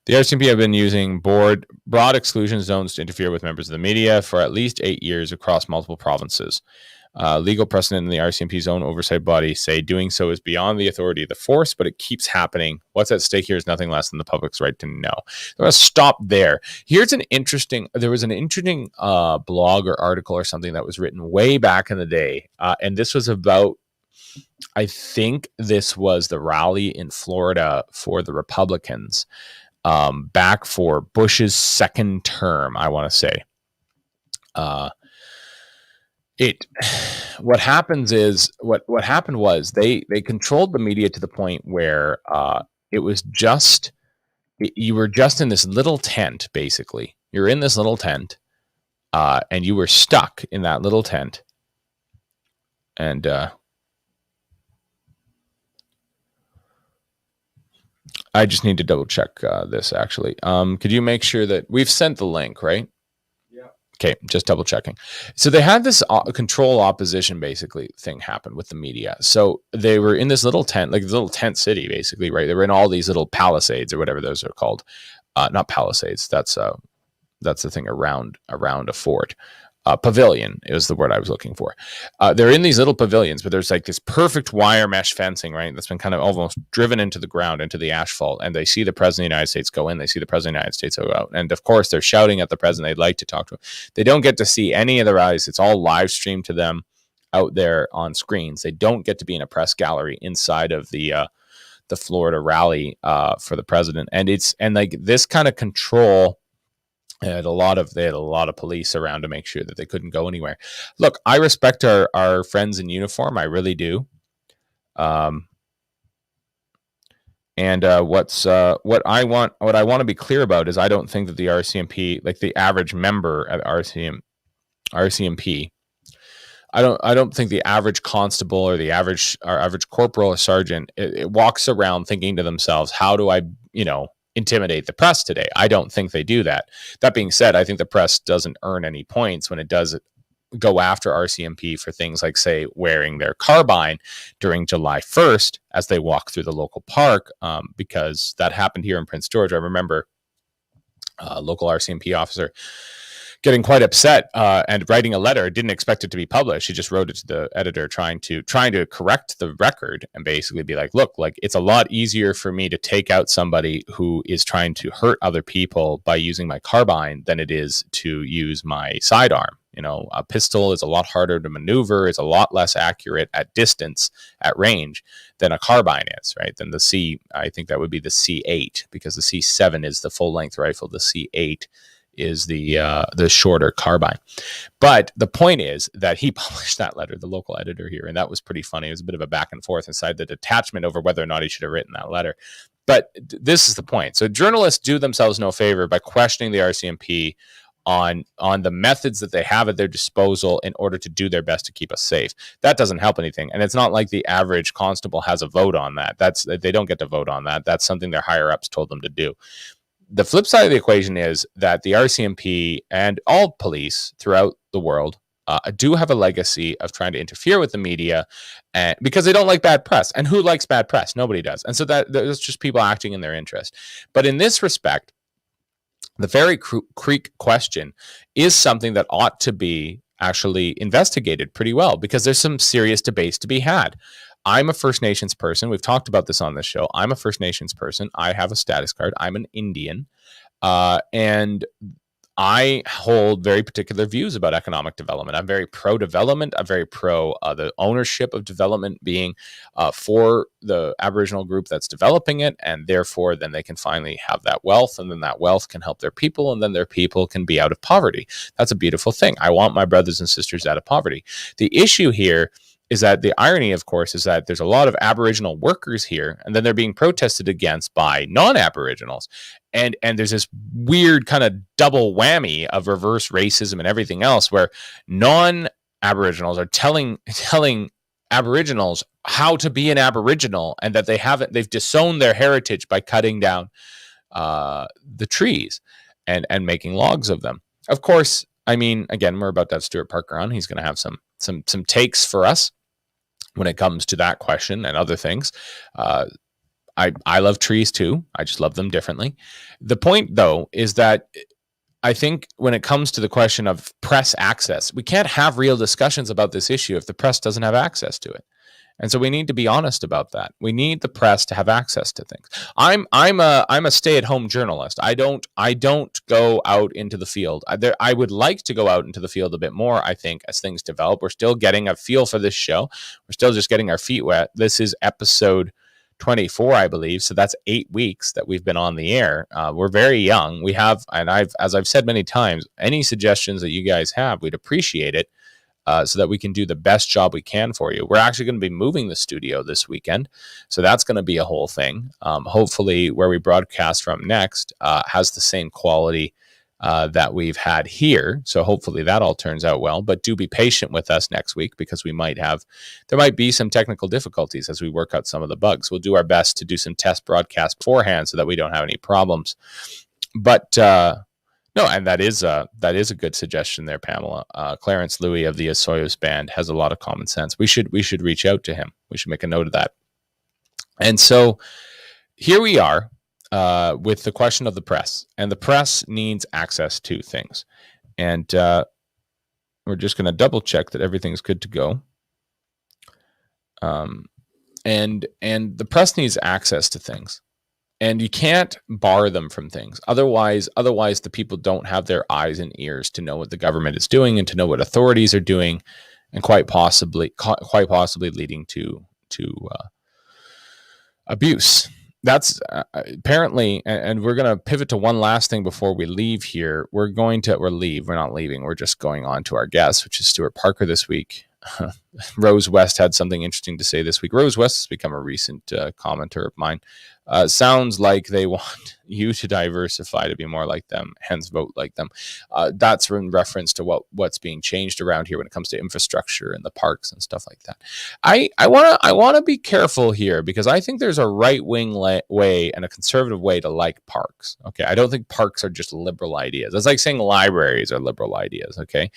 The RCMP have been using broad exclusion zones to interfere with members of the media for at least 8 years across multiple provinces. Legal precedent in the RCMP's own oversight body say doing so is beyond the authority of the force, but it keeps happening. What's at stake here is nothing less than the public's right to know. I'm going to stop there. There was an interesting blog or article or something that was written way back in the day. And this was about, I think this was the rally in Florida for the Republicans back for Bush's second term, I want to say. What happened was they controlled the media to the point where you were just in this little tent. Basically, you're in this little tent, and you were stuck in that little tent. And I just need to double check this actually. Could you make sure that we've sent the link, right? Okay, just double checking. So they had this control opposition basically thing happen with the media. So they were in this little tent, like this little tent city, basically, right? They were in all these little palisades or whatever those are called. Not palisades. That's the thing around a fort. Pavilion is the word I was looking for. They're in these little pavilions, but there's like this perfect wire mesh fencing, right? That's been kind of almost driven into the ground, into the asphalt. And they see the president of the United States go in. They see the president of the United States go out. And of course, they're shouting at the president. They'd like to talk to him. They don't get to see any of the rallies. It's all live streamed to them out there on screens. They don't get to be in a press gallery inside of the Florida rally for the president. And like this kind of control. They had a lot of police around to make sure that they couldn't go anywhere. Look, I respect our friends in uniform. I really do. What I want to be clear about is I don't think that the RCMP, like the average member at RCMP, I don't think the average constable or the average corporal or sergeant it walks around thinking to themselves, how do I, intimidate the press today? I don't think they do that. That being said, I think the press doesn't earn any points when it does go after RCMP for things like, say, wearing their carbine during July 1st as they walk through the local park, because that happened here in Prince George. I remember a local RCMP officer getting quite upset and writing a letter. Didn't expect it to be published. He just wrote it to the editor trying to correct the record and basically be like, look, like it's a lot easier for me to take out somebody who is trying to hurt other people by using my carbine than it is to use my sidearm. A pistol is a lot harder to maneuver, is a lot less accurate at distance, at range, than a carbine is, right? Than I think that would be the C8, because the C7 is the full-length rifle. The C8 is the shorter carbine. But the point is that he published that letter, the local editor here, and that was pretty funny. It was a bit of a back and forth inside the detachment over whether or not he should have written that letter. But this is the point. So journalists do themselves no favor by questioning the RCMP on the methods that they have at their disposal in order to do their best to keep us safe. That doesn't help anything. And it's not like the average constable has a vote on that. They don't get to vote on that. That's something their higher ups told them to do. The flip side of the equation is that the RCMP and all police throughout the world do have a legacy of trying to interfere with the media because they don't like bad press. And who likes bad press? Nobody does. And so that's just people acting in their interest. But in this respect, the Fairy Creek question is something that ought to be actually investigated pretty well, because there's some serious debates to be had. I'm a First Nations person. We've talked about this on this show. I'm a First Nations person. I have a status card. I'm an Indian. And I hold very particular views about economic development. I'm very pro-development. I'm very pro the ownership of development being for the Aboriginal group that's developing it, and therefore then they can finally have that wealth, and then that wealth can help their people, and then their people can be out of poverty. That's a beautiful thing. I want my brothers and sisters out of poverty. The issue here is that the irony, of course, is that there's a lot of Aboriginal workers here, and then they're being protested against by non-Aboriginals. And there's this weird kind of double whammy of reverse racism and everything else, where non-Aboriginals are telling Aboriginals how to be an Aboriginal, and that they've disowned their heritage by cutting down the trees and making logs of them. Of course, I mean, again, we're about to have Stuart Parker on. He's going to have some takes for us when it comes to that question and other things. I love trees too. I just love them differently. The point, though, is that I think when it comes to the question of press access, we can't have real discussions about this issue if the press doesn't have access to it. And so we need to be honest about that. We need the press to have access to things. I'm a stay-at-home journalist. I don't go out into the field. I would like to go out into the field a bit more, I think, as things develop. We're still getting a feel for this show. We're still just getting our feet wet. This is episode 24, I believe. So that's 8 weeks that we've been on the air. We're very young. We have, and as I've said many times, any suggestions that you guys have, we'd appreciate it. So that we can do the best job we can for you. We're actually going to be moving the studio this weekend, so that's going to be a whole thing. Hopefully, where we broadcast from next has the same quality that we've had here. So hopefully that all turns out well. But do be patient with us next week, because there might be some technical difficulties as we work out some of the bugs. We'll do our best to do some test broadcasts beforehand so that we don't have any problems. But no, and that is a good suggestion there, Pamela. Clarence Louis of the Asoyos Band has a lot of common sense. We should reach out to him. We should make a note of that. And so here we are with the question of the press, and the press needs access to things. And we're just going to double check that everything's good to go. And the press needs access to things. And you can't bar them from things. Otherwise, the people don't have their eyes and ears to know what the government is doing and to know what authorities are doing, and quite possibly leading to abuse. That's apparently, and we're going to pivot to one last thing before we leave here. We're not leaving. We're just going on to our guest, which is Stuart Parker this week. Rose West had something interesting to say this week. Rose West has become a recent commenter of mine. Sounds like they want you to diversify to be more like them, hence vote like them. That's in reference to what's being changed around here when it comes to infrastructure and the parks and stuff like that. I want to be careful here, because I think there's a right-wing way and a conservative way to like parks. Okay, I don't think parks are just liberal ideas. It's like saying libraries are liberal ideas. Okay,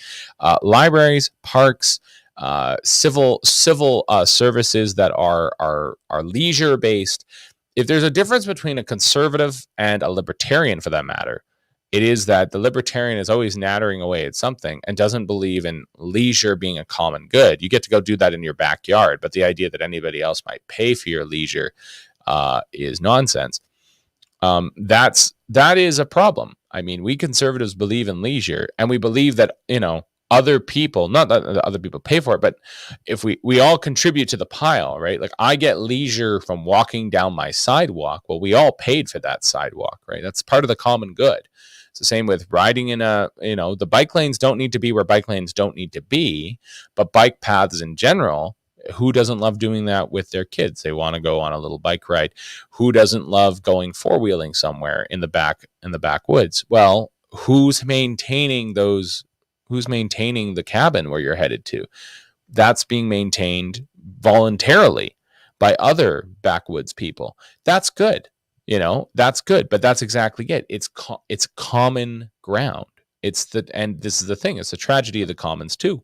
libraries, parks, civil services that are leisure based. If there's a difference between a conservative and a libertarian, for that matter, it is that the libertarian is always nattering away at something and doesn't believe in leisure being a common good. You get to go do that in your backyard, but the idea that anybody else might pay for your leisure is nonsense. That is a problem. I mean, we conservatives believe in leisure, and we believe that, other people, not that other people pay for it, but if we all contribute to the pile, right? Like, I get leisure from walking down my sidewalk. Well, we all paid for that sidewalk, right? That's part of the common good. It's the same with riding in the bike lanes don't need to be where bike lanes don't need to be, but bike paths in general, who doesn't love doing that with their kids? They want to go on a little bike ride. Who doesn't love going four-wheeling somewhere in the backwoods? Well, who's maintaining those? Who's maintaining the cabin where you're headed to? That's being maintained voluntarily by other backwoods people. That's good. That's good. But that's exactly it. It's common ground. And this is the thing. It's a tragedy of the commons too.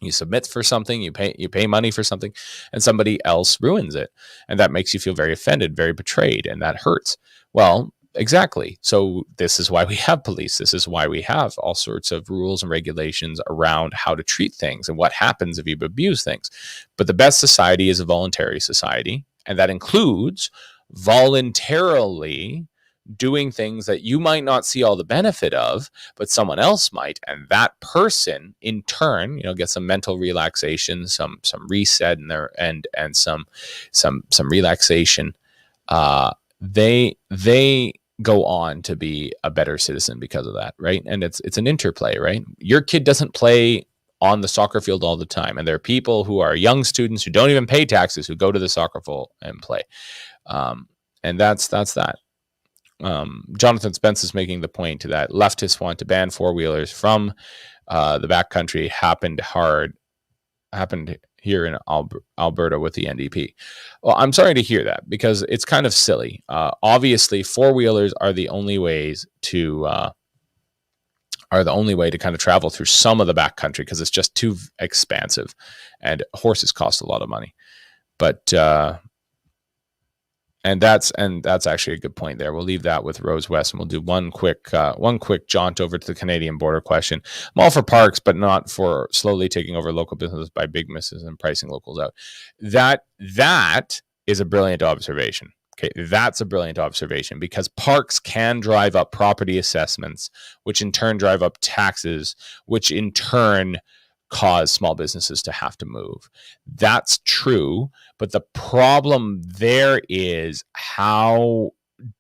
You submit for something, you pay money for something, and somebody else ruins it. And that makes you feel very offended, very betrayed, and that hurts. Well, Exactly. So this is why we have police. This is why we have all sorts of rules and regulations around how to treat things and what happens if you abuse things. But the best society is a voluntary society, and that includes voluntarily doing things that you might not see all the benefit of, but someone else might, and that person in turn, gets some mental relaxation, some reset in there, and some relaxation. They go on to be a better citizen because of that, right? And it's an interplay, right? Your kid doesn't play on the soccer field all the time, and there are people who are young students who don't even pay taxes who go to the soccer field and play, and that's that. Jonathan Spence is making the point that leftists want to ban four-wheelers from the backcountry. Happened here in Alberta with the NDP. Well, I'm sorry to hear that because it's kind of silly. Obviously, four-wheelers are the only way to kind of travel through some of the backcountry because it's just too expansive, and horses cost a lot of money. But and that's actually a good point there. We'll leave that with Rose West, and we'll do one quick jaunt over to the Canadian border question. I'm all for parks, but not for slowly taking over local businesses by big misses and pricing locals out. That is a brilliant observation. Okay, that's a brilliant observation because parks can drive up property assessments, which in turn drive up taxes, which in turn cause small businesses to have to move. That's true. But the problem there is, how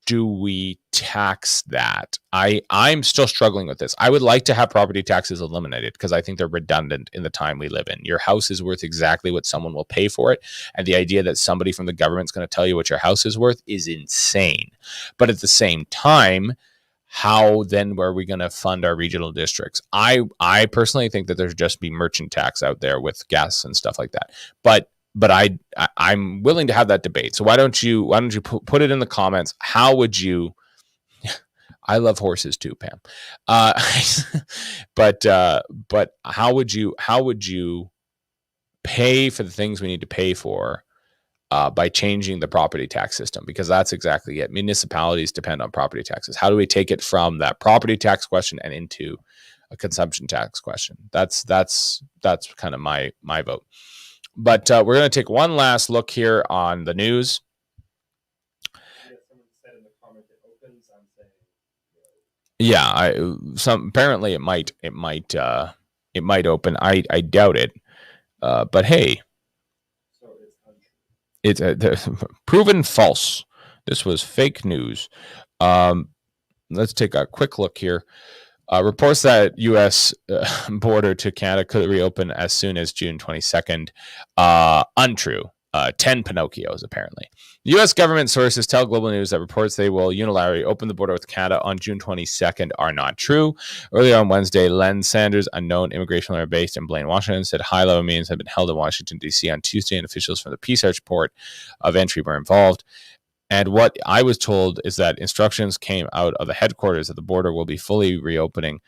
do we tax that? I'm still struggling with this. I would like to have property taxes eliminated because I think they're redundant in the time we live in. Your house is worth exactly what someone will pay for it. And the idea that somebody from the government's going to tell you what your house is worth is insane. But at the same time, how then are we going to fund our regional districts? I personally think that there's just be merchant tax out there with gas and stuff like that. But I'm willing to have that debate. So why don't you put it in the comments? How would you? I love horses too, Pam. But how would you pay for the things we need to pay for by changing the property tax system? Because that's exactly it. Municipalities depend on property taxes. How do we take it from that property tax question and into a consumption tax question? That's kind of my vote. But we're going to take one last look here on the news. Yeah, apparently it might open. I doubt it. But hey, it's proven false. This was fake news. Let's take a quick look here. Reports that U.S. border to Canada could reopen as soon as June 22nd. Untrue. 10 Pinocchios, apparently. U.S. government sources tell Global News that reports they will unilaterally open the border with Canada on June 22nd are not true. Earlier on Wednesday, Len Sanders, a known immigration lawyer based in Blaine, Washington, said high-level meetings had been held in Washington, D.C. on Tuesday, and officials from the Peace Arch port of entry were involved. And what I was told is that instructions came out of the headquarters that the border will be fully reopening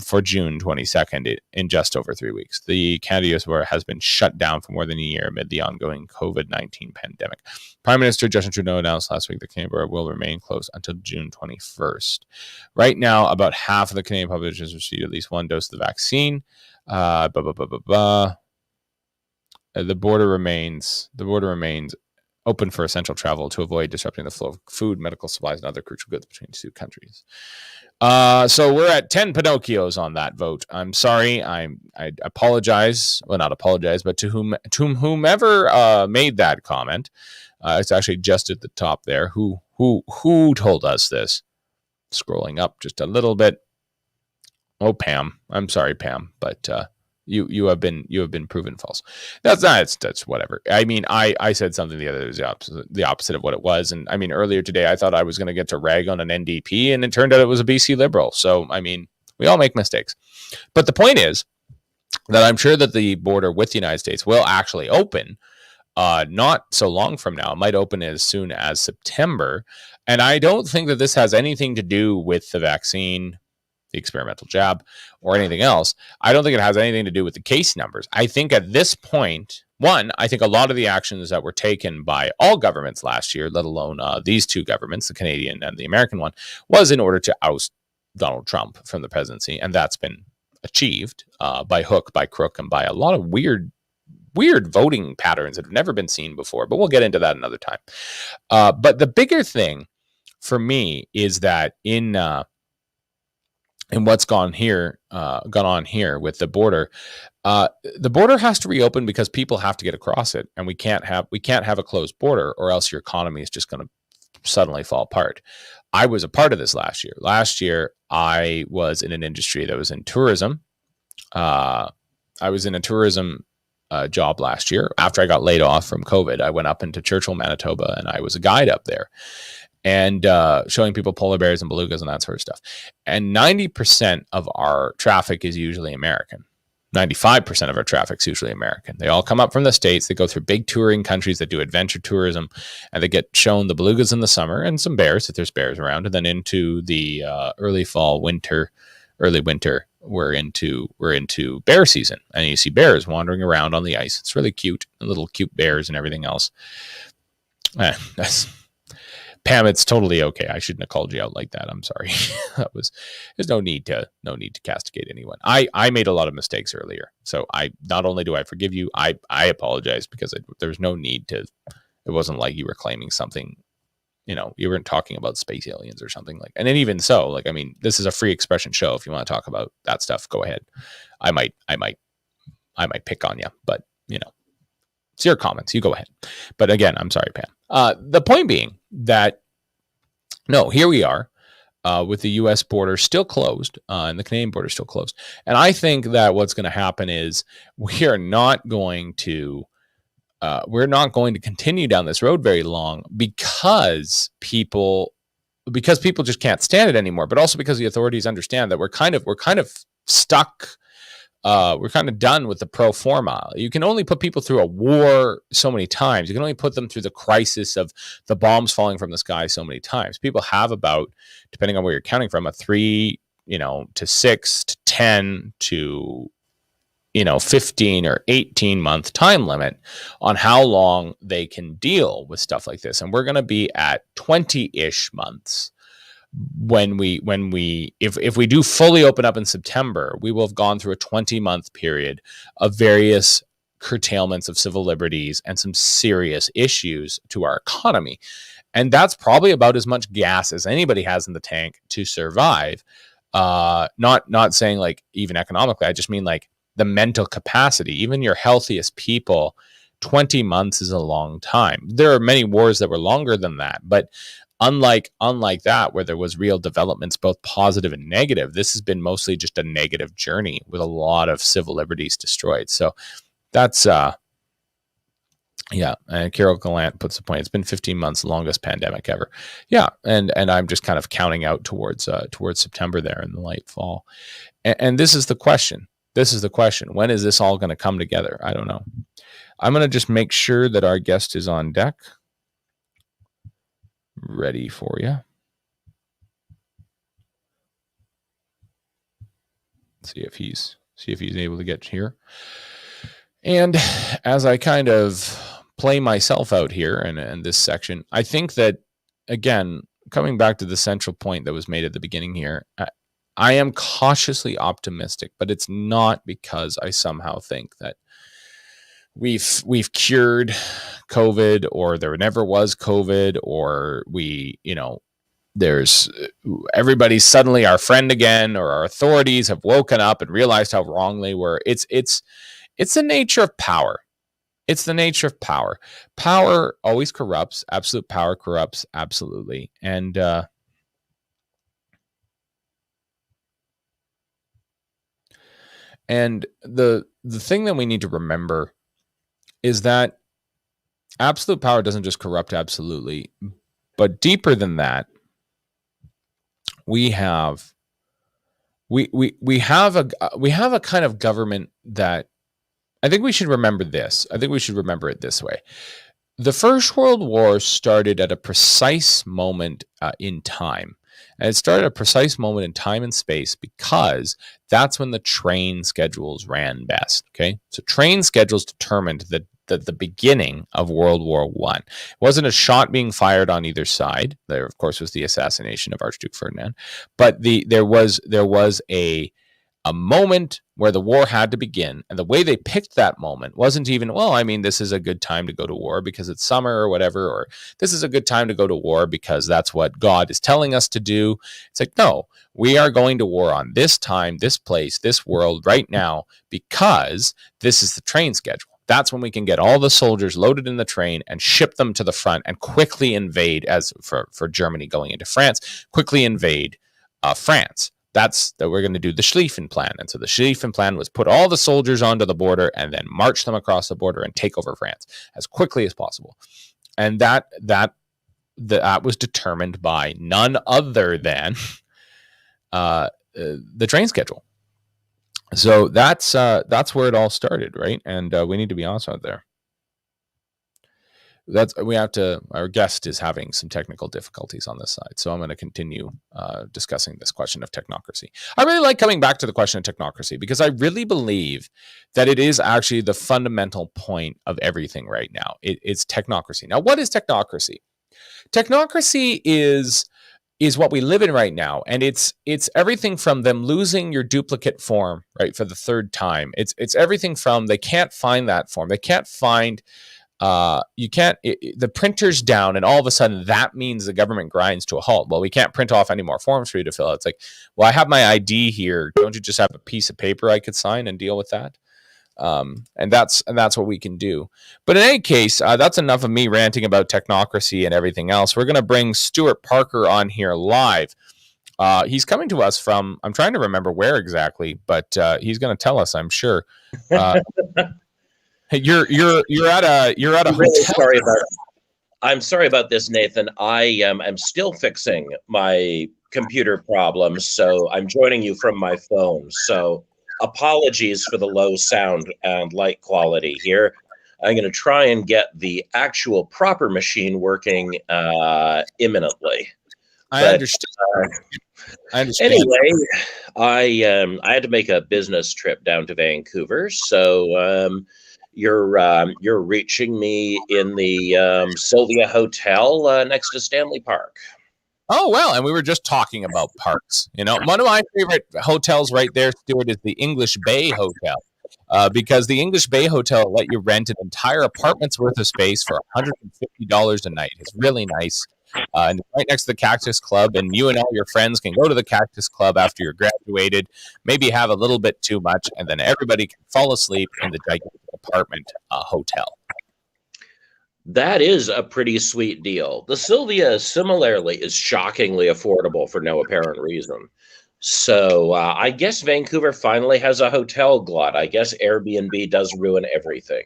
for June 22nd in just over 3 weeks. The Canada-US border has been shut down for more than a year amid the ongoing COVID-19 pandemic. Prime Minister Justin Trudeau announced last week the Canadian border will remain closed until June 21st. Right now, about half of the Canadian population has received at least one dose of the vaccine. The border remains open for essential travel to avoid disrupting the flow of food, medical supplies, and other crucial goods between the two countries. So we're at 10 Pinocchios on that vote. I'm sorry. I apologize. Well, not apologize, but to whomever made that comment. It's actually just at the top there. Who told us this? Scrolling up just a little bit. Oh, Pam. I'm sorry, Pam, but you have been proven false. That's whatever. I mean, I said something the other day, the opposite of what it was. And I mean, earlier today, I thought I was going to get to rag on an NDP, and it turned out it was a BC Liberal. So, I mean, we all make mistakes. But the point is that I'm sure that the border with the United States will actually open not so long from now. It might open as soon as September. And I don't think that this has anything to do with the vaccine. the experimental jab or anything else. I don't think it has anything to do with the case numbers. I think at this point, I think a lot of the actions that were taken by all governments last year, let alone these two governments, the Canadian and the American one, was in order to oust Donald Trump from the presidency. And that's been achieved by hook, by crook, and by a lot of weird voting patterns that have never been seen before. But we'll get into that another time. But the bigger thing for me is that in what's gone on here with the border has to reopen because people have to get across it, and we can't have a closed border, or else your economy is just going to suddenly fall apart. I was a part of this last year. Last year, I was in an industry that was in tourism. I was in a tourism job last year. After I got laid off from COVID, I went up into Churchill, Manitoba, and I was a guide up there, and showing people polar bears and belugas and that sort of stuff. And 90% of our traffic is usually American. 95% of our traffic is usually American. They all come up from the States. They go through big touring countries that do adventure tourism, and they get shown the belugas in the summer and some bears if there's bears around. And then into the early winter, we're into bear season, and you see bears wandering around on the ice. It's really cute, and little cute bears and everything else. Pam, it's totally okay. I shouldn't have called you out like that. I'm sorry. There's no need to castigate anyone. I made a lot of mistakes earlier. So not only do I forgive you, I apologize, because there was no need to. It wasn't like you were claiming something, you weren't talking about space aliens or something like. And then even so, this is a free expression show. If you want to talk about that stuff, go ahead. I might pick on you, but it's your comments. You go ahead. But again, I'm sorry, Pam. The point being that, no, here we are with the U.S. border still closed and the Canadian border still closed. And I think that what's going to happen is we're not going to continue down this road very long, because people just can't stand it anymore. But also because the authorities understand that we're kind of stuck. We're kind of done with the pro forma. You can only put people through a war so many times. You can only put them through the crisis of the bombs falling from the sky so many times. People have about, depending on where you're counting from, a 3, to 6 to 10 to 15 or 18 month time limit on how long they can deal with stuff like this. And we're going to be at 20-ish months. If we do fully open up in September, we will have gone through a 20-month period of various curtailments of civil liberties and some serious issues to our economy. And that's probably about as much gas as anybody has in the tank to survive. Not saying like even economically, I just mean like the mental capacity. Even your healthiest people, 20 months is a long time. There are many wars that were longer than that, but Unlike that, where there was real developments, both positive and negative, this has been mostly just a negative journey with a lot of civil liberties destroyed. So that's, and Carol Gallant puts the point, it's been 15 months, longest pandemic ever. Yeah, and I'm just kind of counting out towards September there in the late fall. And this is the question. When is this all going to come together? I don't know. I'm going to just make sure that our guest is on deck. Ready for you. See if he's able to get here. And as I kind of play myself out here in this section, I think that, again, coming back to the central point that was made at the beginning here, I am cautiously optimistic, but it's not because I somehow think that we've cured COVID, or there never was COVID, or there's everybody's suddenly our friend again, or our authorities have woken up and realized how wrong they were. It's the nature of power. It's the nature of power. Power always corrupts. Absolute power corrupts absolutely. And the thing that we need to remember is that absolute power doesn't just corrupt absolutely, but deeper than that, we have a kind of government that, I think we should remember this. I think we should remember it this way. The First World War started at a precise moment in time. And it started at a precise moment in time and space because that's when the train schedules ran best. Okay. So train schedules determined the beginning of World War One. It wasn't a shot being fired on either side. There, of course, was the assassination of Archduke Ferdinand, but there was a moment where the war had to begin. And the way they picked that moment wasn't even, well, I mean, this is a good time to go to war because it's summer or whatever, or this is a good time to go to war because that's what God is telling us to do. It's like, no, we are going to war on this time, this place, this world right now because this is the train schedule. That's when we can get all the soldiers loaded in the train and ship them to the front and quickly invade, as for Germany going into France, quickly invade France. That's that we're going to do the Schlieffen Plan. And so the Schlieffen Plan was put all the soldiers onto the border and then march them across the border and take over France as quickly as possible. And that was determined by none other than the train schedule. So that's where it all started, right? And we need to be honest out there. Our guest is having some technical difficulties on this side, so I'm going to continue discussing this question of technocracy. I really like coming back to the question of technocracy because I really believe that it is actually the fundamental point of everything right now. It's technocracy. Now, what is technocracy? Technocracy is what we live in right now, and it's everything from them losing your duplicate form, right, for the third time. It's everything from they can't find that form, they can't find the printer's down, and all of a sudden that means the government grinds to a halt. Well, we can't print off any more forms for you to fill out. It's like, well, I have my ID here. Don't you just have a piece of paper I could sign and deal with that? And that's what we can do. But in any case, that's enough of me ranting about technocracy and everything else. We're going to bring Stuart Parker on here live. He's coming to us from, I'm trying to remember where exactly, but he's going to tell us, I'm sure. You're at a hotel. I'm sorry about this, Nathan. I am still fixing my computer problems, so I'm joining you from my phone. So apologies for the low sound and light quality here. I'm going to try and get the actual proper machine working imminently. I understand. Anyway, I had to make a business trip down to Vancouver, so you're reaching me in the Sylvia Hotel next to Stanley Park. Oh, well, and we were just talking about parks. You know, one of my favorite hotels right there, Stuart, is the English Bay Hotel. Because the English Bay Hotel let you rent an entire apartment's worth of space for $150 a night. It's really nice. And right next to the Cactus Club, and you and all your friends can go to the Cactus Club after you're graduated, maybe have a little bit too much, and then everybody can fall asleep in the gigantic apartment hotel. That is a pretty sweet deal. The Sylvia, similarly, is shockingly affordable for no apparent reason. So I guess Vancouver finally has a hotel glut. I guess Airbnb does ruin everything.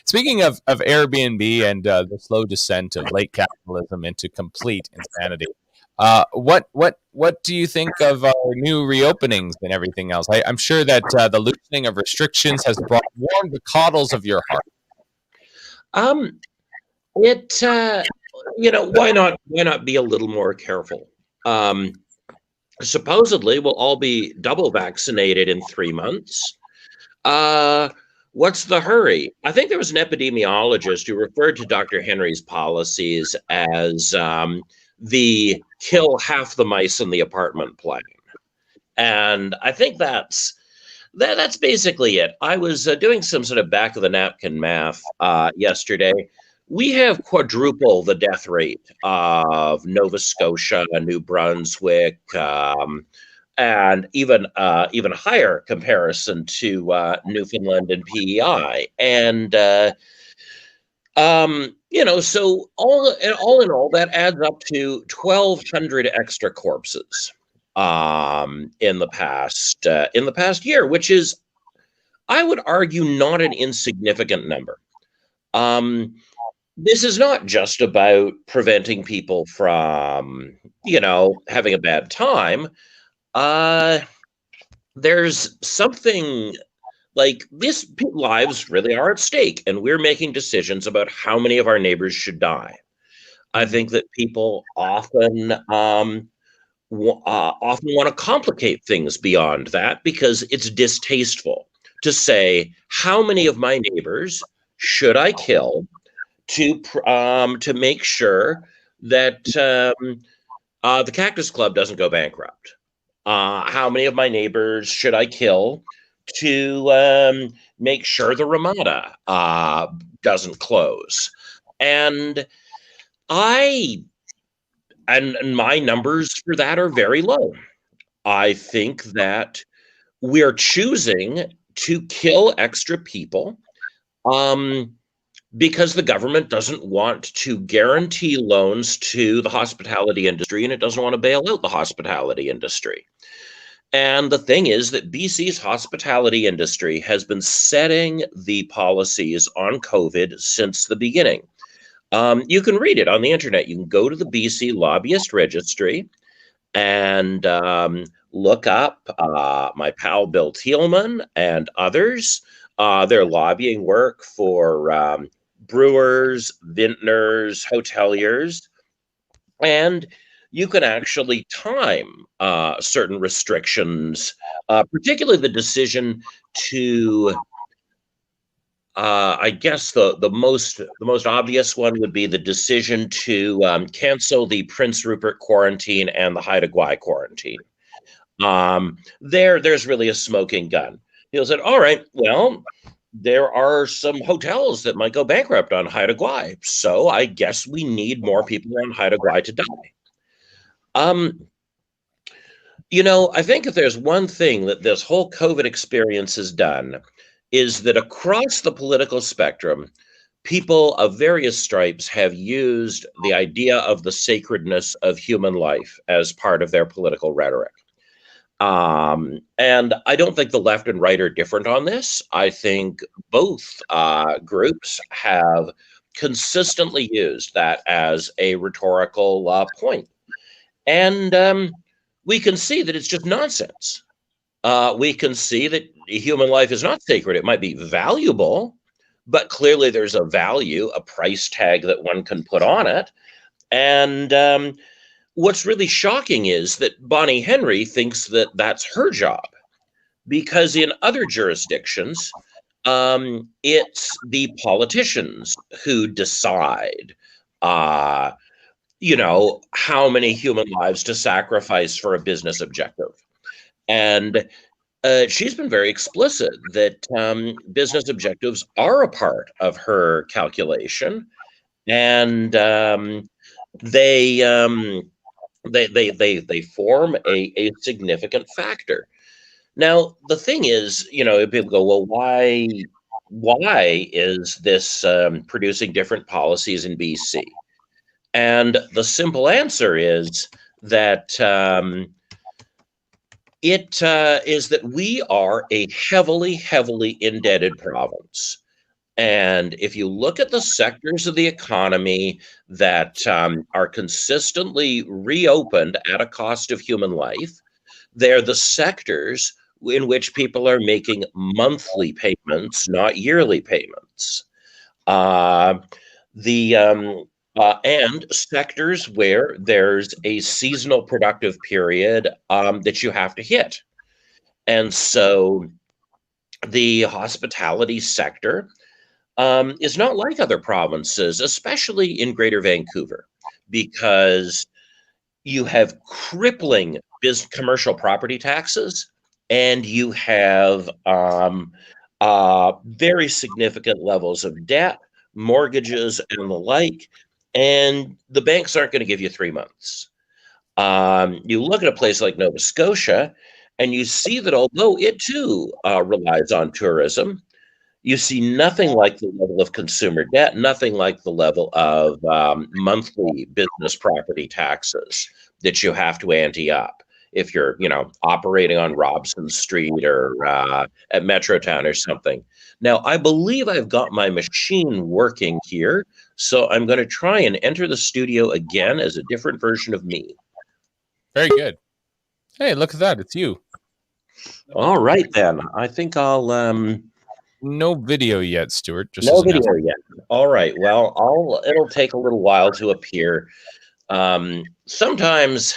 Speaking of Airbnb and the slow descent of late capitalism into complete insanity, what do you think of our new reopenings and everything else? I'm sure that the loosening of restrictions has warmed the coddles of your heart. Why not be a little more careful? Supposedly we'll all be double vaccinated in 3 months. What's the hurry? I think there was an epidemiologist who referred to Dr. Henry's policies as the kill half the mice in the apartment plan. And I think that's basically it. I was doing some sort of back of the napkin math yesterday. We have quadruple the death rate of Nova Scotia, New Brunswick, and even higher comparison to Newfoundland and PEI. And so all in all, that adds up to 1,200 extra corpses in the past year, which is, I would argue, not an insignificant number. This is not just about preventing people from, having a bad time. There's something like this. Lives really are at stake, and we're making decisions about how many of our neighbors should die. I think that people often want to complicate things beyond that because it's distasteful to say, how many of my neighbors should I kill to make sure that the Cactus Club doesn't go bankrupt? How many of my neighbors should I kill to make sure the Ramada doesn't close? And I and my numbers for that are very low. I think that we're choosing to kill extra people um, because the government doesn't want to guarantee loans to the hospitality industry and it doesn't want to bail out the hospitality industry. And the thing is that BC's hospitality industry has been setting the policies on COVID since the beginning. You can read it on the internet. You can go to the BC Lobbyist Registry and look up my pal Bill Thielman and others. Their lobbying work for brewers, vintners, hoteliers, and you can actually time certain restrictions, particularly the decision to. I guess the most obvious one would be the decision to cancel the Prince Rupert quarantine and the Haida Gwaii quarantine. There's really a smoking gun. He'll said, all right, well, there are some hotels that might go bankrupt on Haida Gwaii, so I guess we need more people on Haida Gwaii to die. I think if there's one thing that this whole COVID experience has done, is that across the political spectrum, people of various stripes have used the idea of the sacredness of human life as part of their political rhetoric. And I don't think the left and right are different on this. I think both groups have consistently used that as a rhetorical point. And we can see that it's just nonsense. We can see that human life is not sacred. It might be valuable, but clearly there's a value, a price tag that one can put on it. And what's really shocking is that Bonnie Henry thinks that that's her job, because in other jurisdictions, it's the politicians who decide, how many human lives to sacrifice for a business objective. And she's been very explicit that business objectives are a part of her calculation, and they form a significant factor. Now, the thing is, people go, well, why is this producing different policies in BC? And the simple answer is that it is that we are a heavily, heavily indebted province. And if you look at the sectors of the economy that are consistently reopened at a cost of human life, they're the sectors in which people are making monthly payments, not yearly payments. And sectors where there's a seasonal productive period that you have to hit. And so the hospitality sector is not like other provinces, especially in Greater Vancouver, because you have crippling commercial property taxes, and you have very significant levels of debt, mortgages, and the like, and the banks aren't going to give you 3 months. You look at a place like Nova Scotia, and you see that although it too relies on tourism, you see nothing like the level of consumer debt, nothing like the level of monthly business property taxes that you have to ante up if you're, operating on Robson Street or at Metrotown or something. Now, I believe I've got my machine working here, so I'm going to try and enter the studio again as a different version of me. Very good. Hey, look at that. It's you. All right, then. I think I'll... No video yet, Stuart. Just no as video yet. All right. Well, it'll take a little while to appear. Sometimes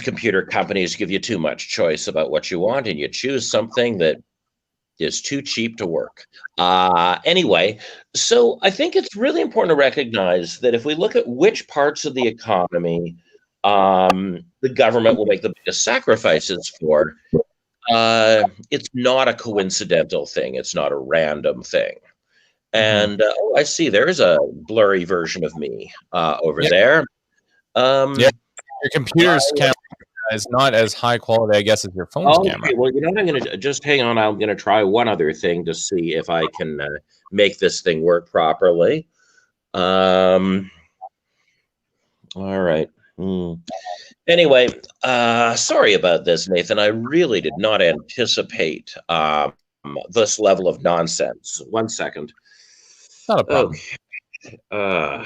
computer companies give you too much choice about what you want, and you choose something that is too cheap to work. Anyway, so I think it's really important to recognize that if we look at which parts of the economy the government will make the biggest sacrifices for, it's not a coincidental thing. It's not a random thing. And oh, I see. There's a blurry version of me over Yeah, there. yeah. Um, Your computer's camera is not as high quality, I guess, as your phone's camera. okay, well, you know what? I'm going to just hang on. I'm going to try one other thing to see if I can make this thing work properly. All right. Anyway, sorry about this, Nathan. I really did not anticipate this level of nonsense. 1 second. Not a problem. Okay. Uh,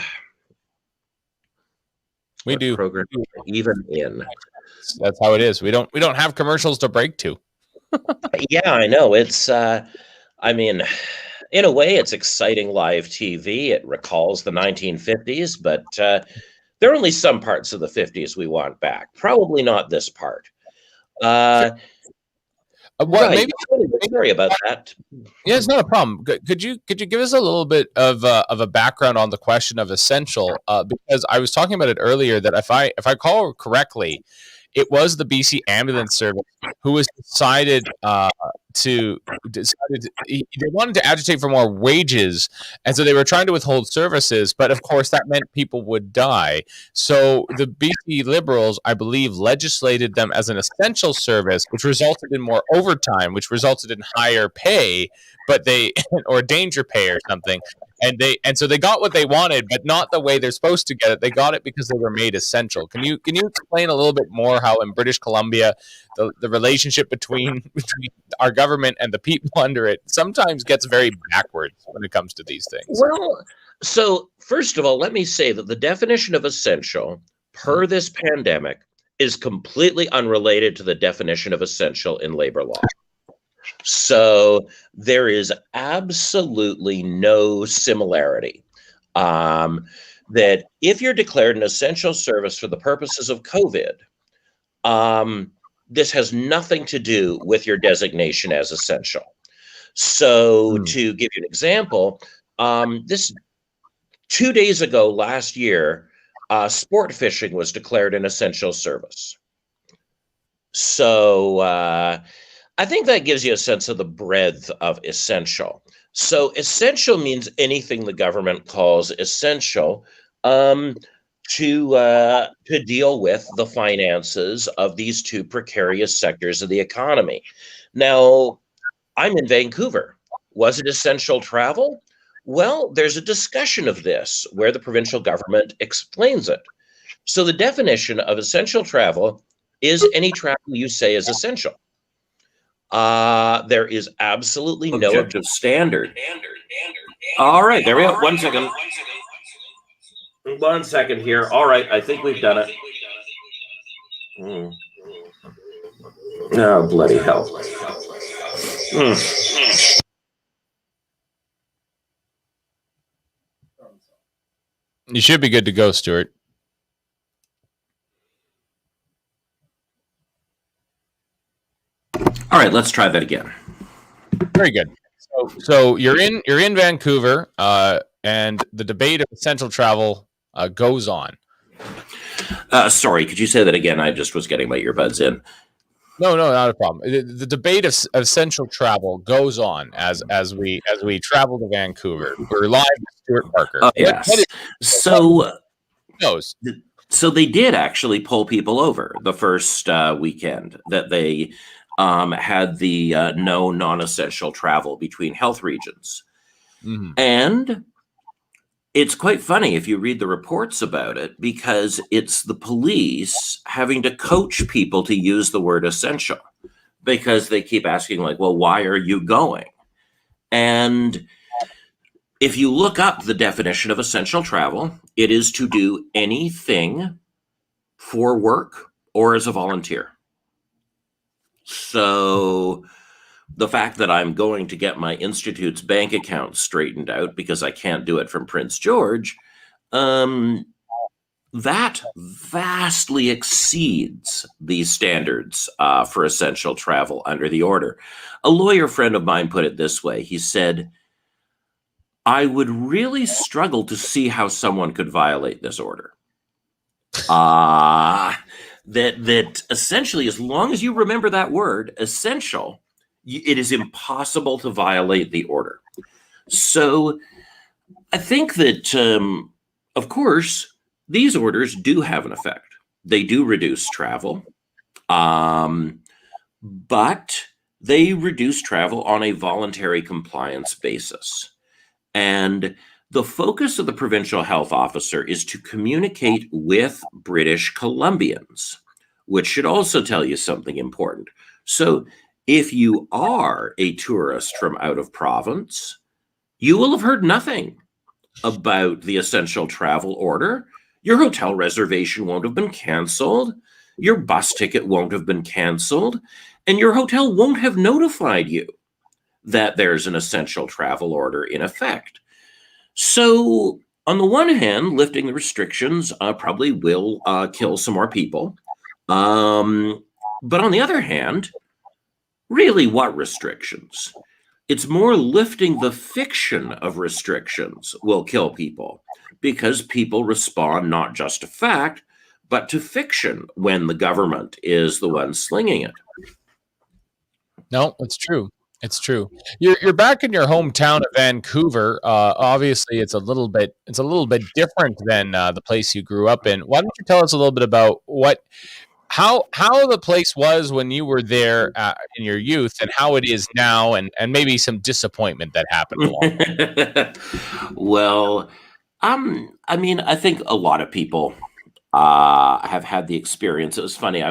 We what do. program even in? That's how it is. We don't have commercials to break to. Yeah, I know. I mean, in a way, it's exciting live TV. It recalls the 1950s, but there are only some parts of the 50s we want back. Probably not this part. What Right. maybe Sorry about that. Yeah, it's not a problem. Could you give us a little bit of a background on the question of essential? Because I was talking about it earlier that if I call correctly, it was the BC Ambulance Service who was they wanted to agitate for more wages, and so they were trying to withhold services. But of course, that meant people would die. So the BC Liberals, I believe, legislated them as an essential service, which resulted in more overtime, which resulted in higher pay, but they or danger pay or something. And so they got what they wanted, but not the way they're supposed to get it. They got it because they were made essential. Can you explain a little bit more how in British Columbia the relationship between our government and the people under it sometimes gets very backwards when it comes to these things? Well, so first of all, let me say that the definition of essential per this pandemic is completely unrelated to the definition of essential in labor law. So there is absolutely no similarity. That if you're declared an essential service for the purposes of COVID, this has nothing to do with your designation as essential. So to give you an example, this 2 days ago last year, sport fishing was declared an essential service. So I think that gives you a sense of the breadth of essential. So essential means anything the government calls essential to deal with the finances of these two precarious sectors of the economy. Now, I'm in Vancouver. Was it essential travel? Well, there's a discussion of this where the provincial government explains it. So the definition of essential travel is any travel you say is essential. There is absolutely no objective standard. All right, there we go. 1 second. 1 second here. All right, I think we've done it. Oh, bloody hell. You should be good to go, Stuart. All right, let's try that again. Very good. So you're in Vancouver, and the debate of essential travel goes on. Sorry, could you say that again? I just was getting my earbuds in. No, not a problem. The debate of essential travel goes on as we travel to Vancouver. We're live with Stuart Parker. Yes. So they did actually pull people over the first weekend that they had the no non-essential travel between health regions. And it's quite funny if you read the reports about it, because it's the police having to coach people to use the word essential, because they keep asking, like, well, why are you going? And if you look up the definition of essential travel, it is to do anything for work or as a volunteer. So the fact that I'm going to get my institute's bank account straightened out because I can't do it from Prince George, that vastly exceeds the standards for essential travel under the order. A lawyer friend of mine put it this way. He said, I would really struggle to see how someone could violate this order. That essentially, as long as you remember that word, essential, it is impossible to violate the order. So I think that, of course, these orders do have an effect. They do reduce travel, but they reduce travel on a voluntary compliance basis. And the focus of the provincial health officer is to communicate with British Columbians, which should also tell you something important. So if you are a tourist from out of province, you will have heard nothing about the essential travel order. Your hotel reservation won't have been canceled. Your bus ticket won't have been canceled. And your hotel won't have notified you that there's an essential travel order in effect. So, on the one hand, lifting the restrictions probably will kill some more people. But on the other hand, really, what restrictions? It's more lifting the fiction of restrictions will kill people because people respond not just to fact, but to fiction when the government is the one slinging it. No, it's true. It's true. You're back in your hometown of Vancouver. Obviously, it's a little bit different than the place you grew up in. Why don't you tell us a little bit about how the place was when you were there in your youth, and how it is now, and maybe some disappointment that happened along the way. Well, I mean, I think a lot of people have had the experience. It was funny.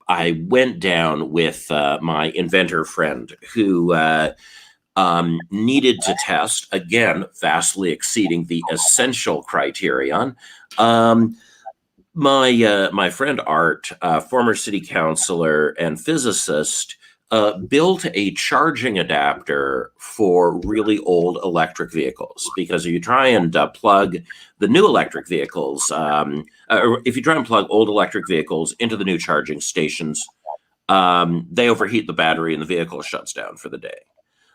I went down with my inventor friend who needed to test, again, vastly exceeding the essential criterion. My friend Art, former city councilor and physicist, built a charging adapter for really old electric vehicles, because if you try and plug the new electric vehicles, or if you try and plug old electric vehicles into the new charging stations, they overheat the battery and the vehicle shuts down for the day.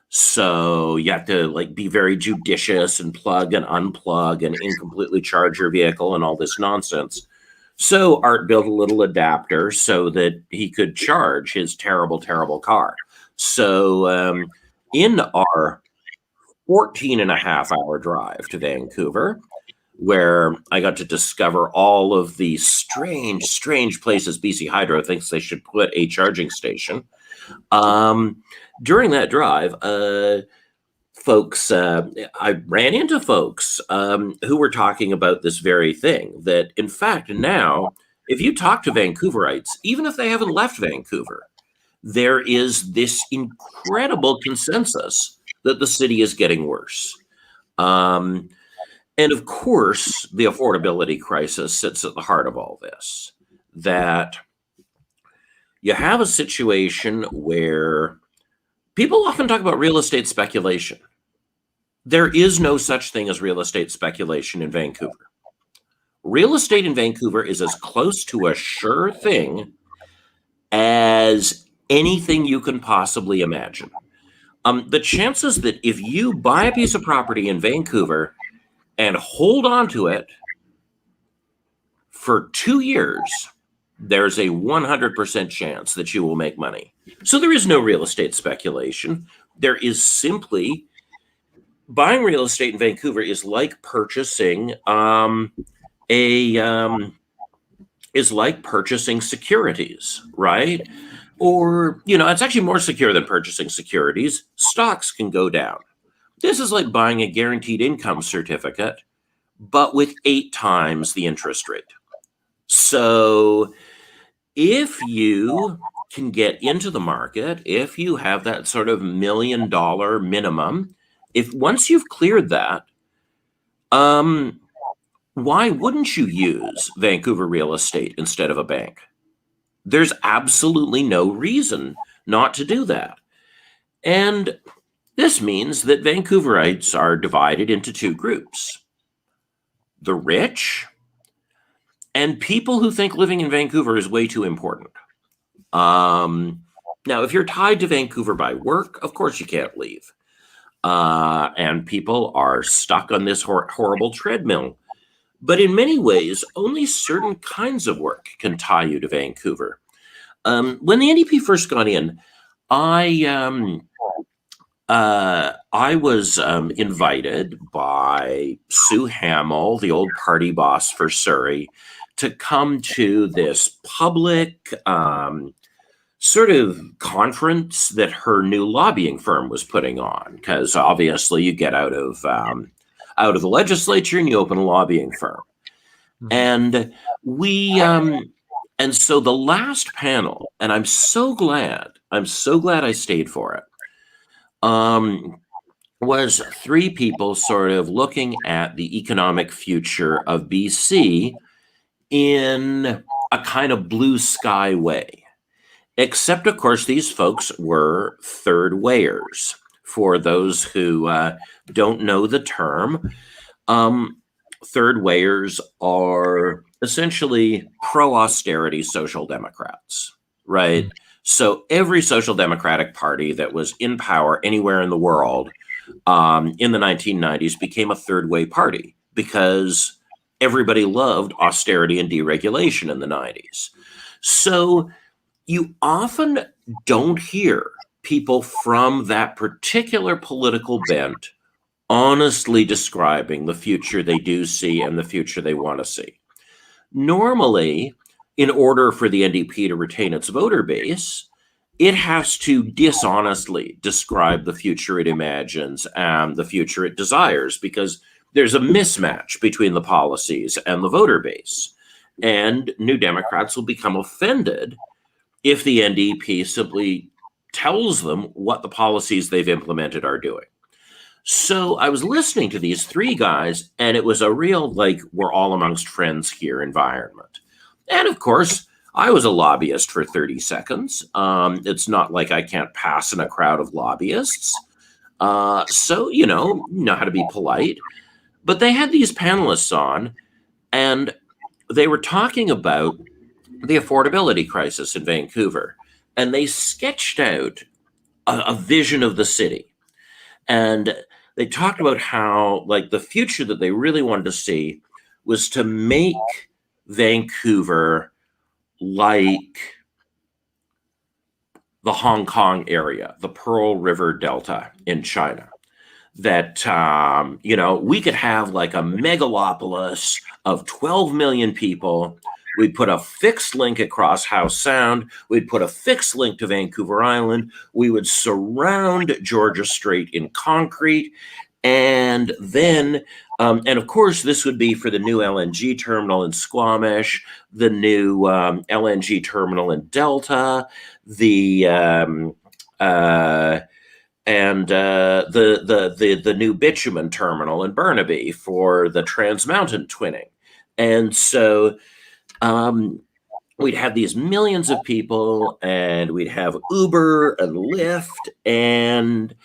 So you have to be very judicious and plug and unplug and incompletely charge your vehicle and all this nonsense. So Art built a little adapter so that he could charge his terrible, terrible car. So in our 14 and a half hour drive to Vancouver, where I got to discover all of the strange, strange places BC Hydro thinks they should put a charging station. During that drive, I ran into folks who were talking about this very thing, that in fact now, if you talk to Vancouverites, even if they haven't left Vancouver, there is this incredible consensus that the city is getting worse. And of course, the affordability crisis sits at the heart of all this, that you have a situation where people often talk about real estate speculation. There is no such thing as real estate speculation in Vancouver. Real estate in Vancouver is as close to a sure thing as anything you can possibly imagine. The chances that if you buy a piece of property in Vancouver and hold on to it for 2 years, there's a 100% chance that you will make money. So there is no real estate speculation. There is simply buying real estate in Vancouver is like purchasing securities, right? Or, it's actually more secure than purchasing securities. Stocks can go down. This is like buying a guaranteed income certificate, but with 8 times the interest rate. So if you can get into the market, if you have that sort of $1 million minimum, if once you've cleared that, why wouldn't you use Vancouver real estate instead of a bank? There's absolutely no reason not to do that. And this means that Vancouverites are divided into two groups: the rich and people who think living in Vancouver is way too important. Now, if you're tied to Vancouver by work, of course you can't leave. And people are stuck on this horrible treadmill. But in many ways, only certain kinds of work can tie you to Vancouver. When the NDP first got in, I was invited by Sue Hamill, the old party boss for Surrey, to come to this public sort of conference that her new lobbying firm was putting on. Because obviously, you get out of the legislature and you open a lobbying firm, and and so the last panel, and I'm so glad I stayed for it. Was three people sort of looking at the economic future of BC in a kind of blue sky way. Except, of course, these folks were third wayers. For those who don't know the term, third wayers are essentially pro-austerity social democrats, right? So every social democratic party that was in power anywhere in the world in the 1990s became a third way party because everybody loved austerity and deregulation in the 90s. So you often don't hear people from that particular political bent honestly describing the future they do see and the future they want to see. Normally, in order for the NDP to retain its voter base, it has to dishonestly describe the future it imagines and the future it desires, because there's a mismatch between the policies and the voter base. And New Democrats will become offended if the NDP simply tells them what the policies they've implemented are doing. So I was listening to these three guys, and it was a real, like, we're all amongst friends here environment. And of course, I was a lobbyist for 30 seconds. It's not like I can't pass in a crowd of lobbyists. So, you know how to be polite. But they had these panelists on, and they were talking about the affordability crisis in Vancouver. And they sketched out a vision of the city. And they talked about how, like, the future that they really wanted to see was to make Vancouver like the Hong Kong area, the Pearl River Delta in China. That, we could have like a megalopolis of 12 million people. We'd put a fixed link across Howe Sound. We'd put a fixed link to Vancouver Island. We would surround Georgia Strait in concrete. And then, and of course, this would be for the new LNG terminal in Squamish, the new LNG terminal in Delta, the new bitumen terminal in Burnaby for the Trans Mountain twinning. And so we'd have these millions of people, and we'd have Uber and Lyft, and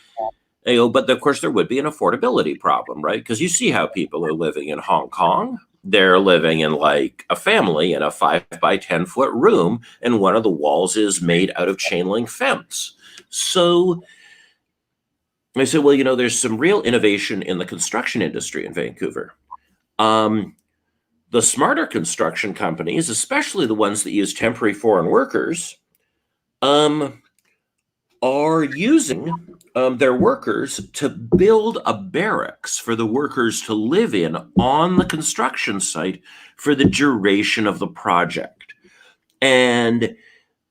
but of course there would be an affordability problem, right? Because you see how people are living in Hong Kong. They're living in like a family in a 5 by 10 foot room, and one of the walls is made out of chain link fence. So I said, well, there's some real innovation in the construction industry in Vancouver. The smarter construction companies, especially the ones that use temporary foreign workers, are using their workers to build a barracks for the workers to live in on the construction site for the duration of the project. And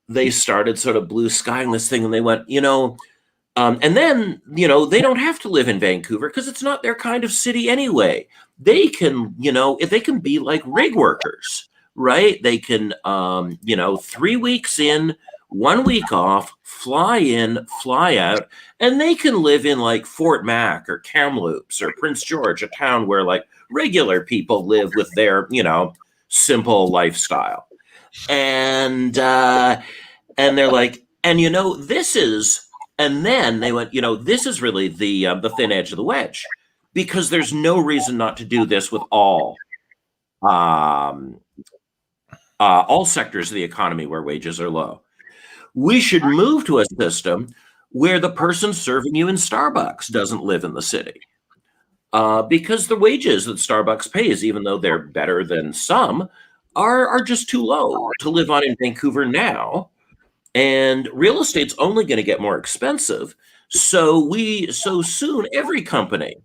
they started sort of blue skying this thing, and they went, and then, they don't have to live in Vancouver because it's not their kind of city anyway. They can, if they can be like rig workers, right? They can, 3 weeks in, 1 week off, fly in, fly out, and they can live in like Fort Mac or Kamloops or Prince George, a town where like regular people live with their, simple lifestyle. And they're like, and this is, and then they went, this is really the thin edge of the wedge, because there's no reason not to do this with um, all sectors of the economy where wages are low. We should move to a system where the person serving you in Starbucks doesn't live in the city. Because the wages that Starbucks pays, even though they're better than some, are just too low to live on in Vancouver now. And real estate's only going to get more expensive. So soon every company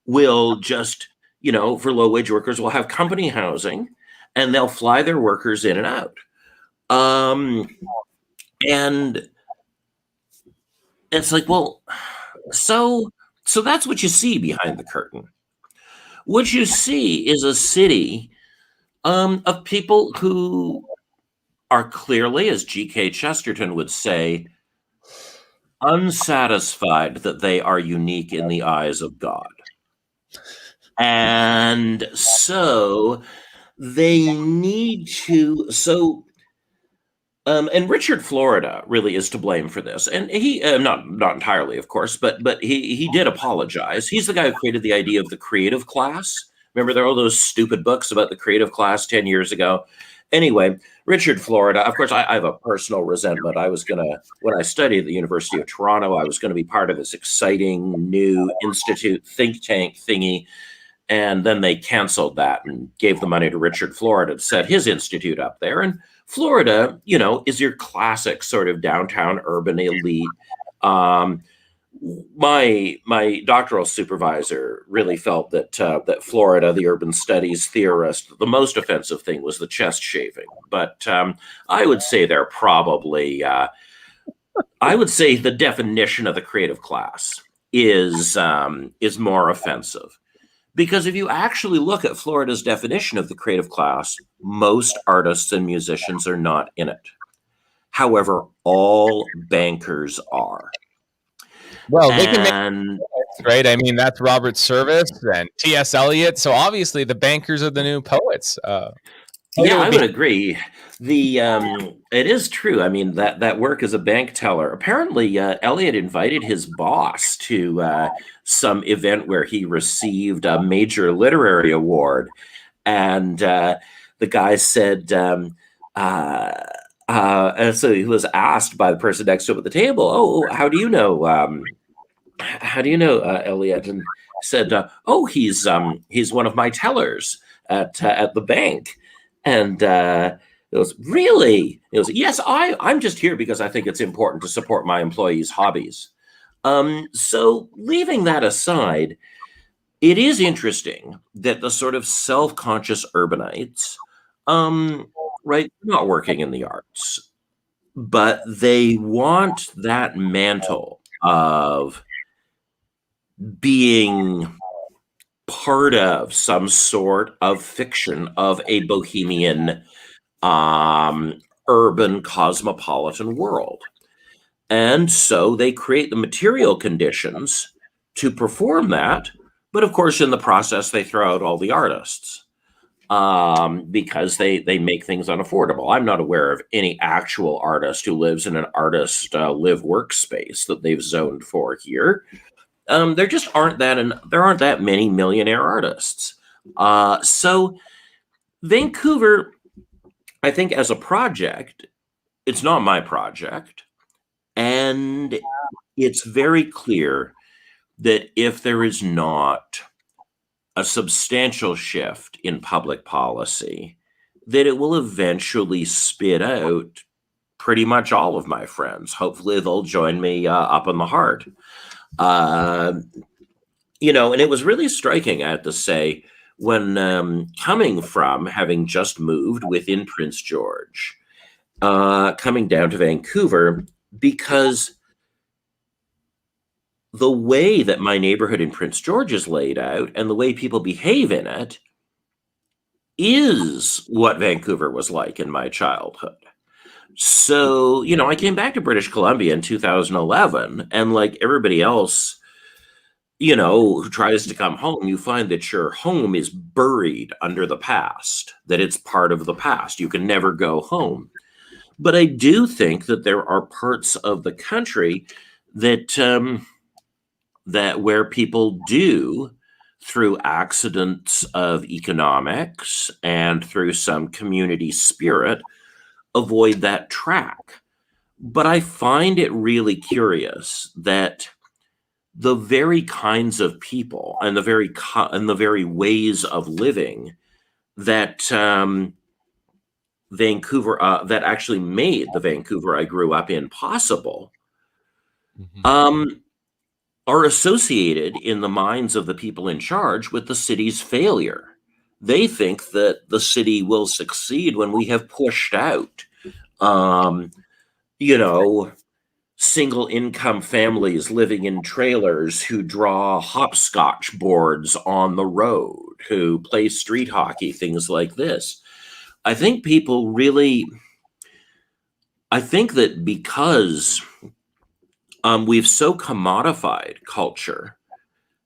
will just, for low wage workers, will have company housing, and they'll fly their workers in and out. And it's like, well, so that's what you see behind the curtain. What you see is a city of people who are clearly, as G.K. Chesterton would say, unsatisfied that they are unique in the eyes of God. And so they need to, and Richard Florida really is to blame for this. And he, not entirely, of course, but he did apologize. He's the guy who created the idea of the creative class. Remember, there were all those stupid books about the creative class 10 years ago. Anyway, Richard Florida, of course, I have a personal resentment. When I studied at the University of Toronto, I was going to be part of this exciting new institute think tank thingy. And then they canceled that and gave the money to Richard Florida to set his institute up there. And Florida, is your classic sort of downtown urban elite. My doctoral supervisor really felt that Florida, the urban studies theorist, the most offensive thing was the chest shaving. But I would say they're probably, I would say the definition of the creative class is more offensive. Because if you actually look at Florida's definition of the creative class, most artists and musicians are not in it. However, all bankers are. Well, they can make right. I mean, that's Robert Service and T.S. Eliot. So obviously, the bankers are the new poets. Yeah, I would agree. It is true. I mean, that work as a bank teller. Apparently, Eliot invited his boss to some event where he received a major literary award, and the guy said, so he was asked by the person next to him at the table, "Oh, how do you know? Eliot?" And said, "Oh, he's one of my tellers at the bank." And it was, "Really?" It was, "Yes, I'm just here because I think it's important to support my employees' hobbies." So leaving that aside, it is interesting that the sort of self-conscious urbanites, right, not working in the arts, but they want that mantle of being part of some sort of fiction of a bohemian urban cosmopolitan world. And so they create the material conditions to perform that. But of course, in the process, they throw out all the artists because they make things unaffordable. I'm not aware of any actual artist who lives in an artist live workspace that they've zoned for here. There just aren't there aren't that many millionaire artists. So Vancouver, I think, as a project, it's not my project. And it's very clear that if there is not a substantial shift in public policy, that it will eventually spit out pretty much all of my friends. Hopefully they'll join me up in the heart. And it was really striking, I have to say, when coming from having just moved within Prince George, coming down to Vancouver, because the way that my neighborhood in Prince George is laid out and the way people behave in it is what Vancouver was like in my childhood. So, I came back to British Columbia in 2011, and like everybody else, who tries to come home, you find that your home is buried under the past, that it's part of the past. You can never go home. But I do think that there are parts of the country that that where people do, through accidents of economics and through some community spirit, avoid that track. But I find it really curious that the very kinds of people and the very ways of living that Vancouver that actually made the Vancouver I grew up in possible Mhm. um, are associated in the minds of the people in charge with the city's failure. They think that the city will succeed when we have pushed out, um, you know, single income families living in trailers who draw hopscotch boards on the road, who play street hockey, things like this. I think people really, I think that because we've so commodified culture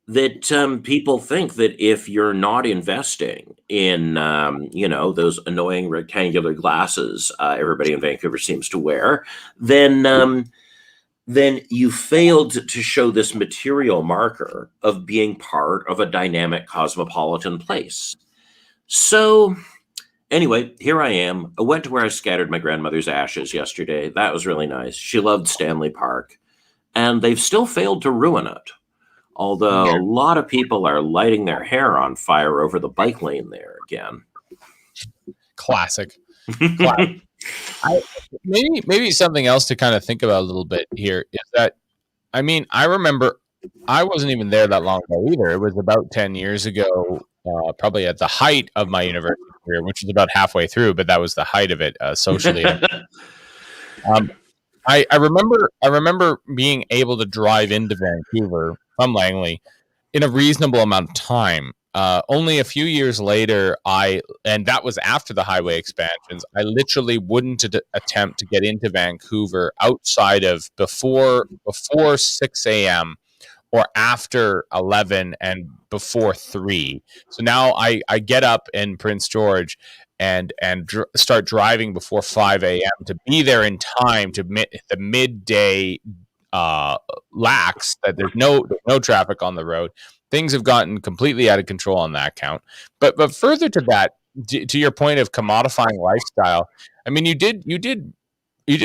that people think that if you're not investing in, those annoying rectangular glasses everybody in Vancouver seems to wear, then then you failed to show this material marker of being part of a dynamic cosmopolitan place. So, anyway, here I am. I went to where I scattered my grandmother's ashes yesterday. That was really nice. She loved Stanley Park, and they've still failed to ruin it. Although a lot of people are lighting their hair on fire over the bike lane there again. Classic. Classic. Maybe something else to kind of think about a little bit here is that, I mean, I remember I wasn't even there that long ago either. It was about 10 years ago, probably at the height of my university career, which was about halfway through, but that was the height of it socially. Um, I remember being able to drive into Vancouver from Langley in a reasonable amount of time. Only a few years later, and that was after the highway expansions. I literally wouldn't attempt to get into Vancouver outside of before 6 a.m. or after 11 and before 3. So now I get up in Prince George and start driving before 5 a.m. to be there in time to the midday uh, lax, that there's no traffic on the road. Things have gotten completely out of control on that count. But further to that, to your point of commodifying lifestyle, I mean, you did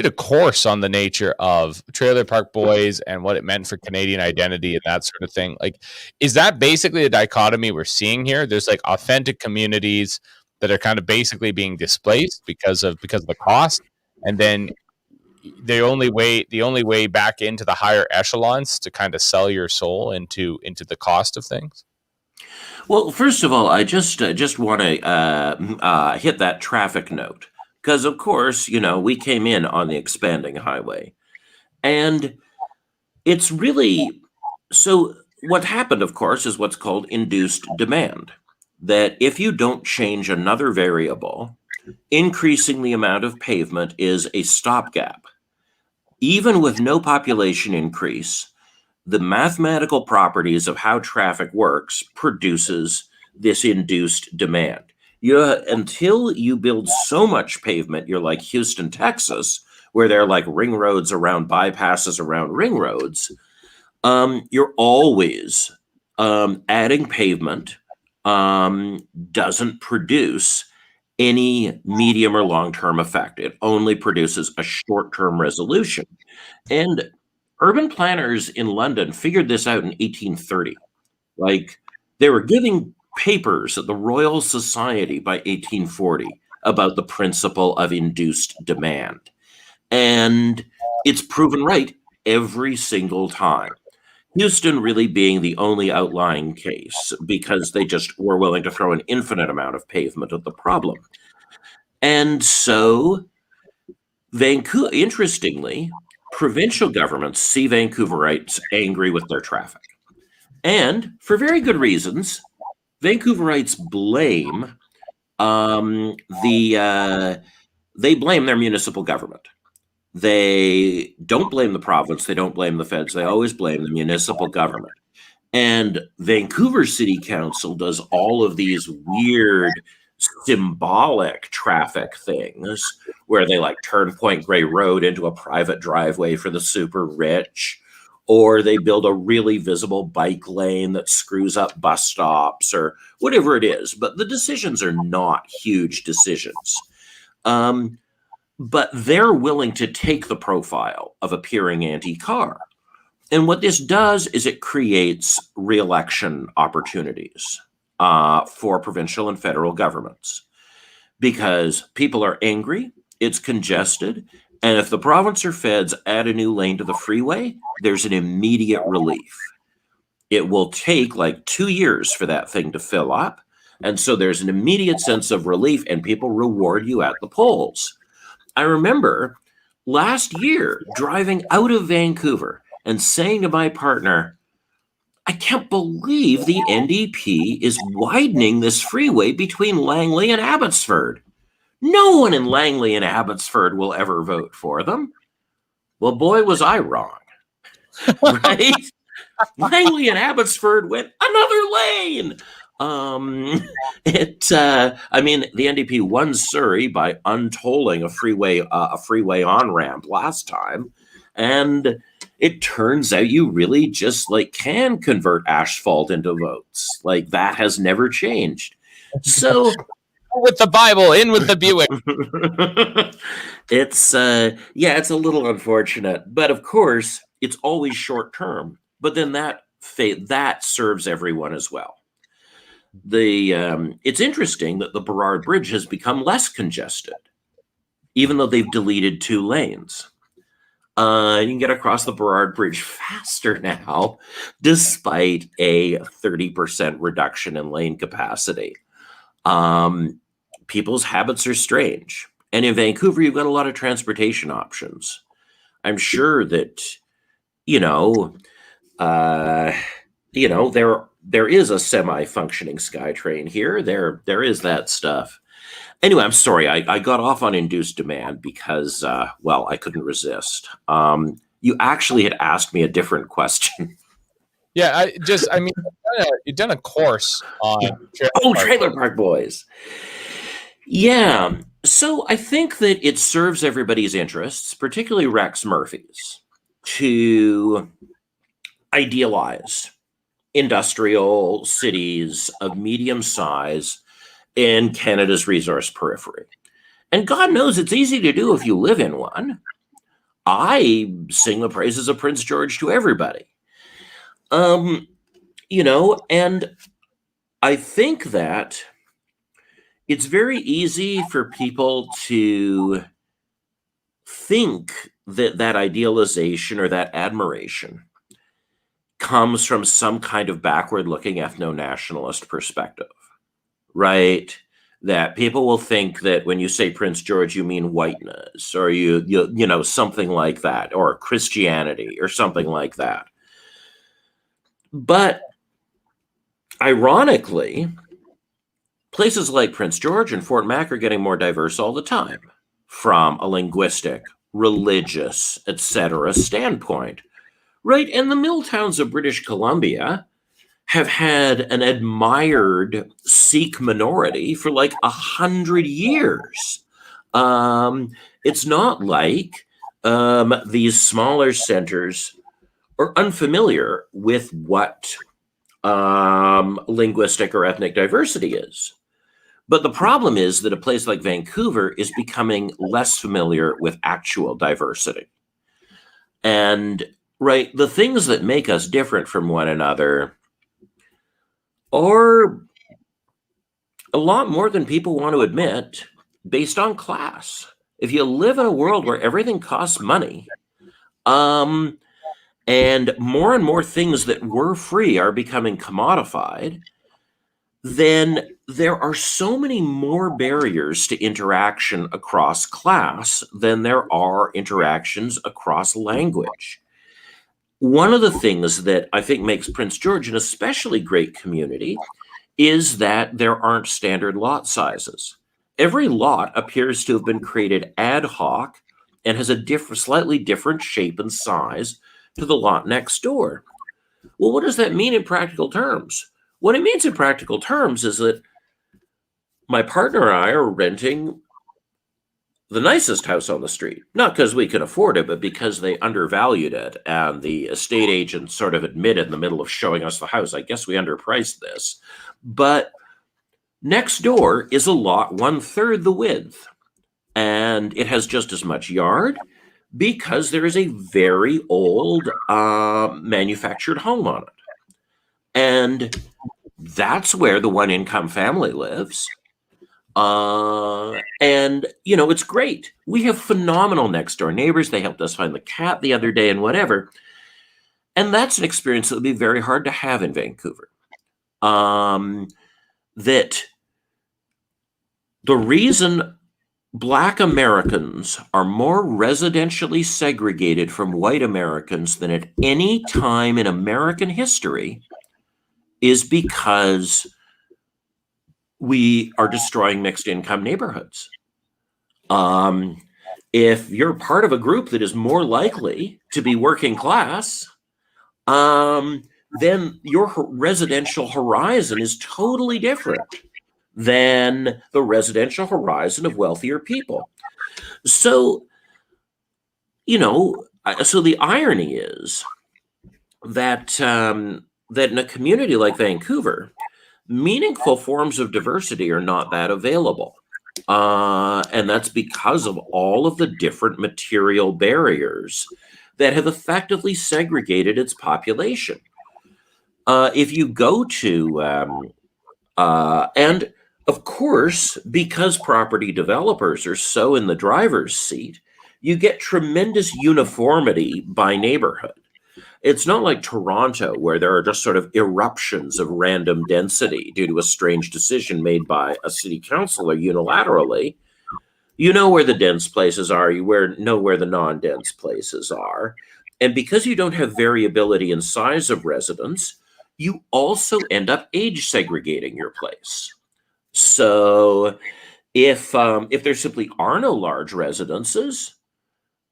a course on the nature of Trailer Park Boys and what it meant for Canadian identity and that sort of thing. Like, is that basically the dichotomy we're seeing here? There's like authentic communities that are kind of basically being displaced because of the cost, and then the only way back into the higher echelons to kind of sell your soul into the cost of things. Well, first of all, I just want to hit that traffic note because, of course, we came in on the expanding highway, and it's really so. What happened, of course, is what's called induced demand. That if you don't change another variable, increasing the amount of pavement is a stopgap. Even with no population increase, the mathematical properties of how traffic works produces this induced demand. Until you build so much pavement, you're like Houston, Texas, where they're like ring roads around bypasses around ring roads. You're always adding pavement doesn't produce any medium or long-term effect. It only produces a short-term resolution. And urban planners in London figured this out in 1830. Like, they were giving papers at the Royal Society by 1840 about the principle of induced demand. And it's proven right every single time. Houston really being the only outlying case because they just were willing to throw an infinite amount of pavement at the problem. And so, Vancouver, interestingly, provincial governments see Vancouverites angry with their traffic. And for very good reasons, Vancouverites blame they blame their municipal government. They don't blame the province, they don't blame the feds, they always blame the municipal government. And Vancouver City Council does all of these weird symbolic traffic things where they like turn Point Grey Road into a private driveway for the super rich, or they build a really visible bike lane that screws up bus stops or whatever it is. But the decisions are not huge decisions. But they're willing to take the profile of appearing anti-car. And what this does is it creates re-election opportunities for provincial and federal governments because people are angry, it's congested, and if the province or feds add a new lane to the freeway, there's an immediate relief. It will take like 2 years for that thing to fill up. And so there's an immediate sense of relief, and people reward you at the polls. I remember last year driving out of Vancouver and saying to my partner, I can't believe the NDP is widening this freeway between Langley and Abbotsford. No one in Langley and Abbotsford will ever vote for them. Well, boy, was I wrong. Right? Langley and Abbotsford went another lane. I mean, the NDP won Surrey by untolling a freeway on ramp last time, and it turns out you really just like can convert asphalt into votes. Like that has never changed. So with the Bible, in with the Buick. it's it's a little unfortunate, but of course it's always short term. But then that serves everyone as well. It's interesting that the Burrard Bridge has become less congested, even though they've deleted 2 lanes. You can get across the Burrard Bridge faster now, despite a 30% reduction in lane capacity. People's habits are strange. And in Vancouver, you've got a lot of transportation options. I'm sure that, there is a semi-functioning SkyTrain here. There is that stuff. Anyway, I'm sorry. I got off on induced demand because, I couldn't resist. You actually had asked me a different question. Yeah, you've done a course on Trailer Park Boys. Yeah. So I think that it serves everybody's interests, particularly Rex Murphy's, to idealize industrial cities of medium size in Canada's resource periphery. And God knows it's easy to do if you live in one. I sing the praises of Prince George to everybody. And I think that it's very easy for people to think that that idealization or that admiration comes from some kind of backward-looking ethno-nationalist perspective, right? That people will think that when you say Prince George, you mean whiteness, or you something like that, or Christianity, or something like that. But ironically, places like Prince George and Fort Mac are getting more diverse all the time, from a linguistic, religious, etc. standpoint. Right, and the mill towns of British Columbia have had an admired Sikh minority for like 100 years. It's not like these smaller centers are unfamiliar with what linguistic or ethnic diversity is. But the problem is that a place like Vancouver is becoming less familiar with actual diversity. And right, the things that make us different from one another are a lot more than people want to admit based on class. If you live in a world where everything costs money, and more and more things that were free are becoming commodified, then there are so many more barriers to interaction across class than there are interactions across language. One of the things that I think makes Prince George an especially great community is that there aren't standard lot sizes. Every lot appears to have been created ad hoc and has a slightly different shape and size to the lot next door. Well, what does that mean in practical terms? What it means in practical terms is that my partner and I are renting the nicest house on the street, not because we can afford it, but because they undervalued it. And the estate agent sort of admitted in the middle of showing us the house, I guess we underpriced this. But next door is a lot 1/3 the width, and it has just as much yard because there is a very old manufactured home on it. And that's where the one income family lives. And it's great. We have phenomenal next door neighbors. They helped us find the cat the other day and whatever. And that's an experience that would be very hard to have in Vancouver. That the reason Black Americans are more residentially segregated from white Americans than at any time in American history is because we are destroying mixed income neighborhoods. If you're part of a group that is more likely to be working class, then your residential horizon is totally different than the residential horizon of wealthier people. So, so the irony is that that in a community like Vancouver, meaningful forms of diversity are not that available. And that's because of all of the different material barriers that have effectively segregated its population. If you go to, and of course, because property developers are so in the driver's seat, you get tremendous uniformity by neighborhood. It's not like Toronto, where there are just sort of eruptions of random density due to a strange decision made by a city councilor unilaterally. You know where the dense places are, you know where the non-dense places are. And because you don't have variability in size of residence, you also end up age segregating your place. So if there simply are no large residences,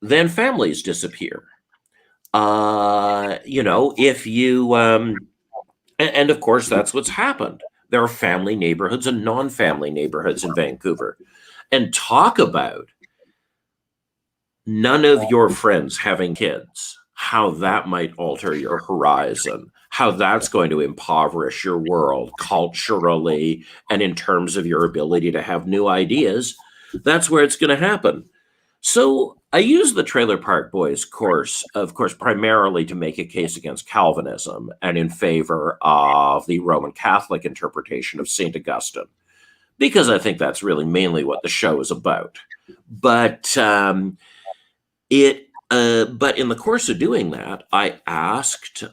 then families disappear. If you and of course that's what's happened. There are family neighborhoods and non-family neighborhoods in Vancouver. And talk about none of your friends having kids, how that might alter your horizon, how that's going to impoverish your world culturally and in terms of your ability to have new ideas. That's where it's going to happen. So I use the Trailer Park Boys course, of course, primarily to make a case against Calvinism and in favor of the Roman Catholic interpretation of St. Augustine, because I think that's really mainly what the show is about. But but in the course of doing that, I asked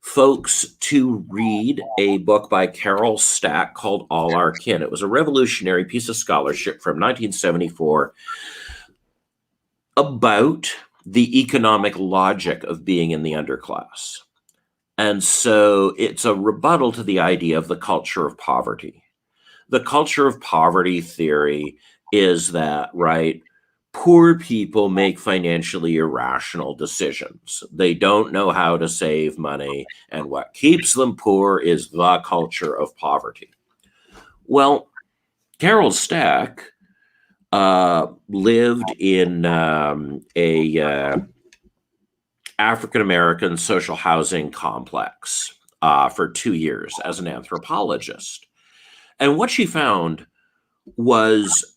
folks to read a book by Carol Stack called All Our Kin. It was a revolutionary piece of scholarship from 1974 about the economic logic of being in the underclass. And so it's a rebuttal to the idea of the culture of poverty. The culture of poverty theory is that, right, poor people make financially irrational decisions. They don't know how to save money, and what keeps them poor is the culture of poverty. Well, Carol Stack lived in a African-American social housing complex for 2 years as an anthropologist. And what she found was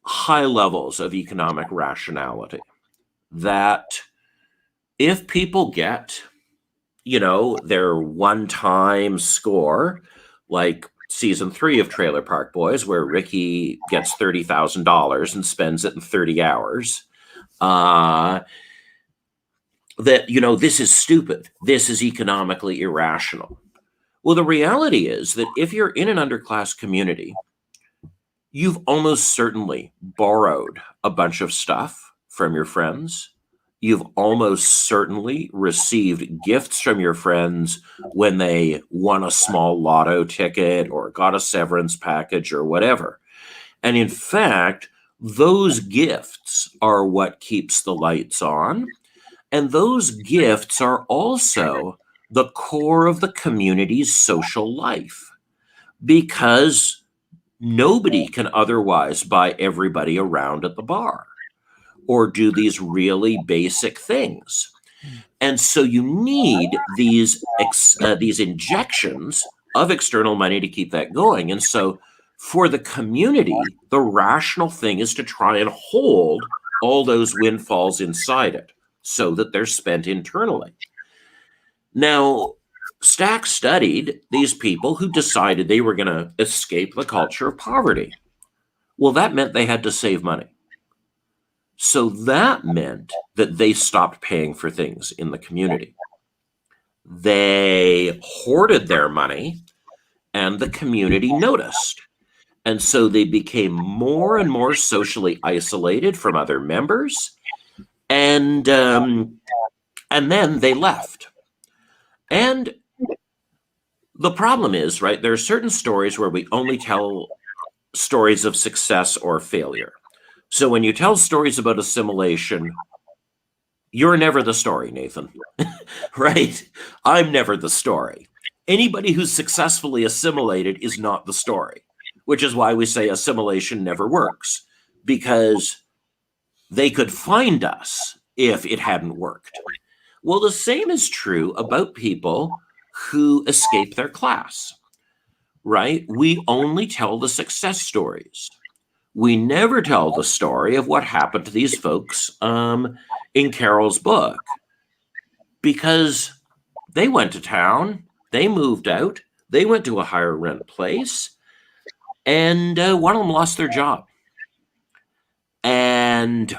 high levels of economic rationality, that if people get, their one-time score, like season 3 of Trailer Park Boys, where Ricky gets $30,000 and spends it in 30 hours, that, this is stupid. This is economically irrational. Well, the reality is that if you're in an underclass community, you've almost certainly borrowed a bunch of stuff from your friends. You've almost certainly received gifts from your friends when they won a small lotto ticket or got a severance package or whatever. And in fact, those gifts are what keeps the lights on. And those gifts are also the core of the community's social life because nobody can otherwise buy everybody around at the bar or do these really basic things. And so you need these injections of external money to keep that going. And so for the community, the rational thing is to try and hold all those windfalls inside it so that they're spent internally. Now, Stack studied these people who decided they were going to escape the culture of poverty. Well, that meant they had to save money. So that meant that they stopped paying for things in the community. They hoarded their money, and the community noticed. And so they became more and more socially isolated from other members. And then they left. And the problem is, right, there are certain stories where we only tell stories of success or failure. So when you tell stories about assimilation, you're never the story, Nathan, right? I'm never the story. Anybody who's successfully assimilated is not the story, which is why we say assimilation never works, because they could find us if it hadn't worked. Well, the same is true about people who escape their class, right? We only tell the success stories. We never tell the story of what happened to these folks in Carol's book, because they went to town, they moved out, they went to a higher rent place, and one of them lost their job. And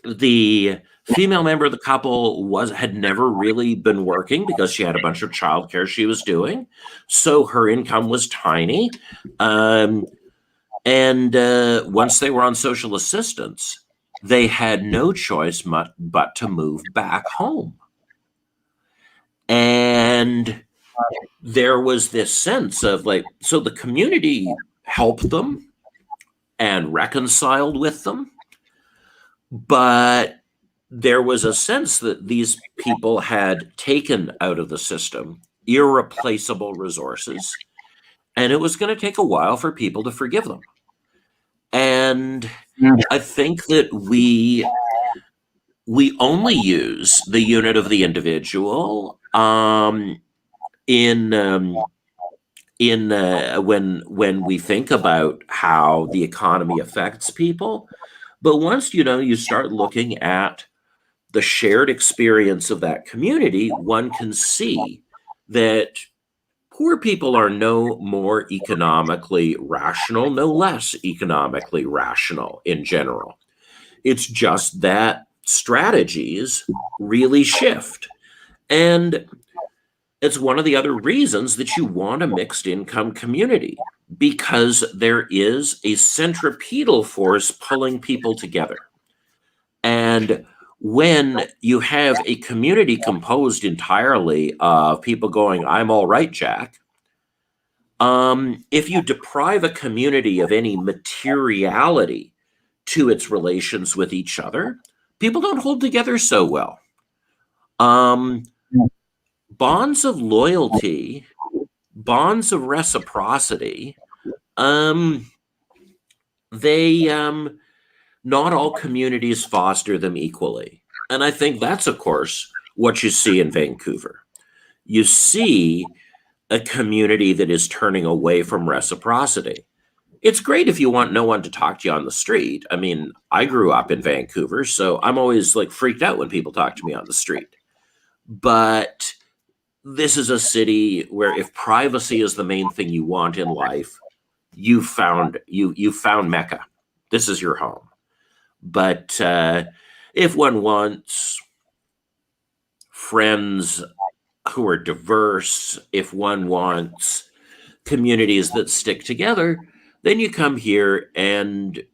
the female member of the couple had never really been working because she had a bunch of childcare she was doing, so her income was tiny. And once they were on social assistance, they had no choice but to move back home. And there was this sense of so the community helped them and reconciled with them, but there was a sense that these people had taken out of the system irreplaceable resources, and it was going to take a while for people to forgive them. And I think that we only use the unit of the individual when we think about how the economy affects people. But once you start looking at the shared experience of that community, one can see that poor people are no more economically rational, no less economically rational in general. It's just that strategies really shift. And it's one of the other reasons that you want a mixed income community, because there is a centripetal force pulling people together. And when you have a community composed entirely of people going, "I'm all right, Jack," if you deprive a community of any materiality to its relations with each other, people don't hold together so well. Bonds of loyalty, bonds of reciprocity, they not all communities foster them equally. And I think that's, of course, what you see in Vancouver. You see a community that is turning away from reciprocity. It's great if you want no one to talk to you on the street. I mean, I grew up in Vancouver, so I'm always freaked out when people talk to me on the street. But this is a city where if privacy is the main thing you want in life, you found Mecca. This is your home. But if one wants friends who are diverse, if one wants communities that stick together, then you come here, and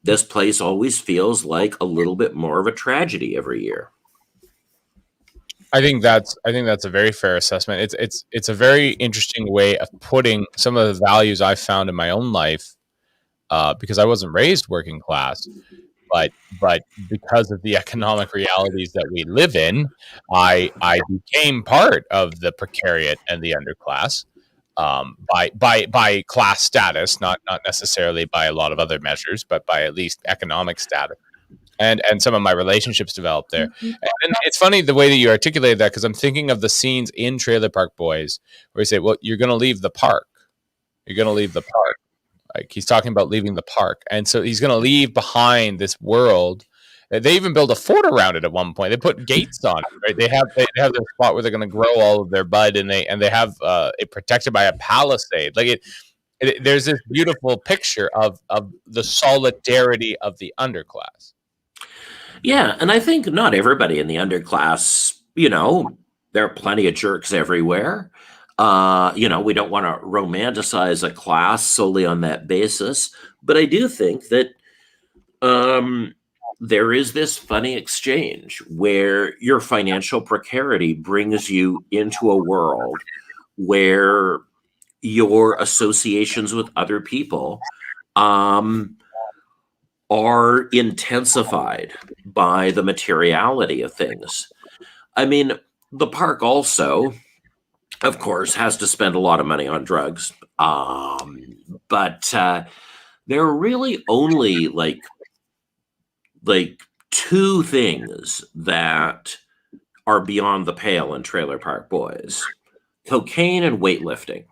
this place always feels like a little bit more of a tragedy every year. I think that's a very fair assessment. It's a very interesting way of putting some of the values I found in my own life, because I wasn't raised working class. but because of the economic realities that we live in, I became part of the precariat and the underclass, by class status, not necessarily by a lot of other measures, but by at least economic status. And some of my relationships developed there. And it's funny the way that you articulated that, because I'm thinking of the scenes in Trailer Park Boys where you say, "Well, you're going to leave the park. You're going to leave the park." Like, he's talking about leaving the park, and so he's going to leave behind this world. They even build a fort around it at one point. They put gates on it. Right? They have the spot where they're going to grow all of their bud, and they have it protected by a palisade. Like there's this beautiful picture of the solidarity of the underclass. Yeah, and I think not everybody in the underclass, there are plenty of jerks everywhere. We don't want to romanticize a class solely on that basis, but I do think that there is this funny exchange where your financial precarity brings you into a world where your associations with other people are intensified by the materiality of things. I mean, the park also, of course, has to spend a lot of money on drugs. But there are really only like two things that are beyond the pale in Trailer Park Boys: cocaine and weightlifting.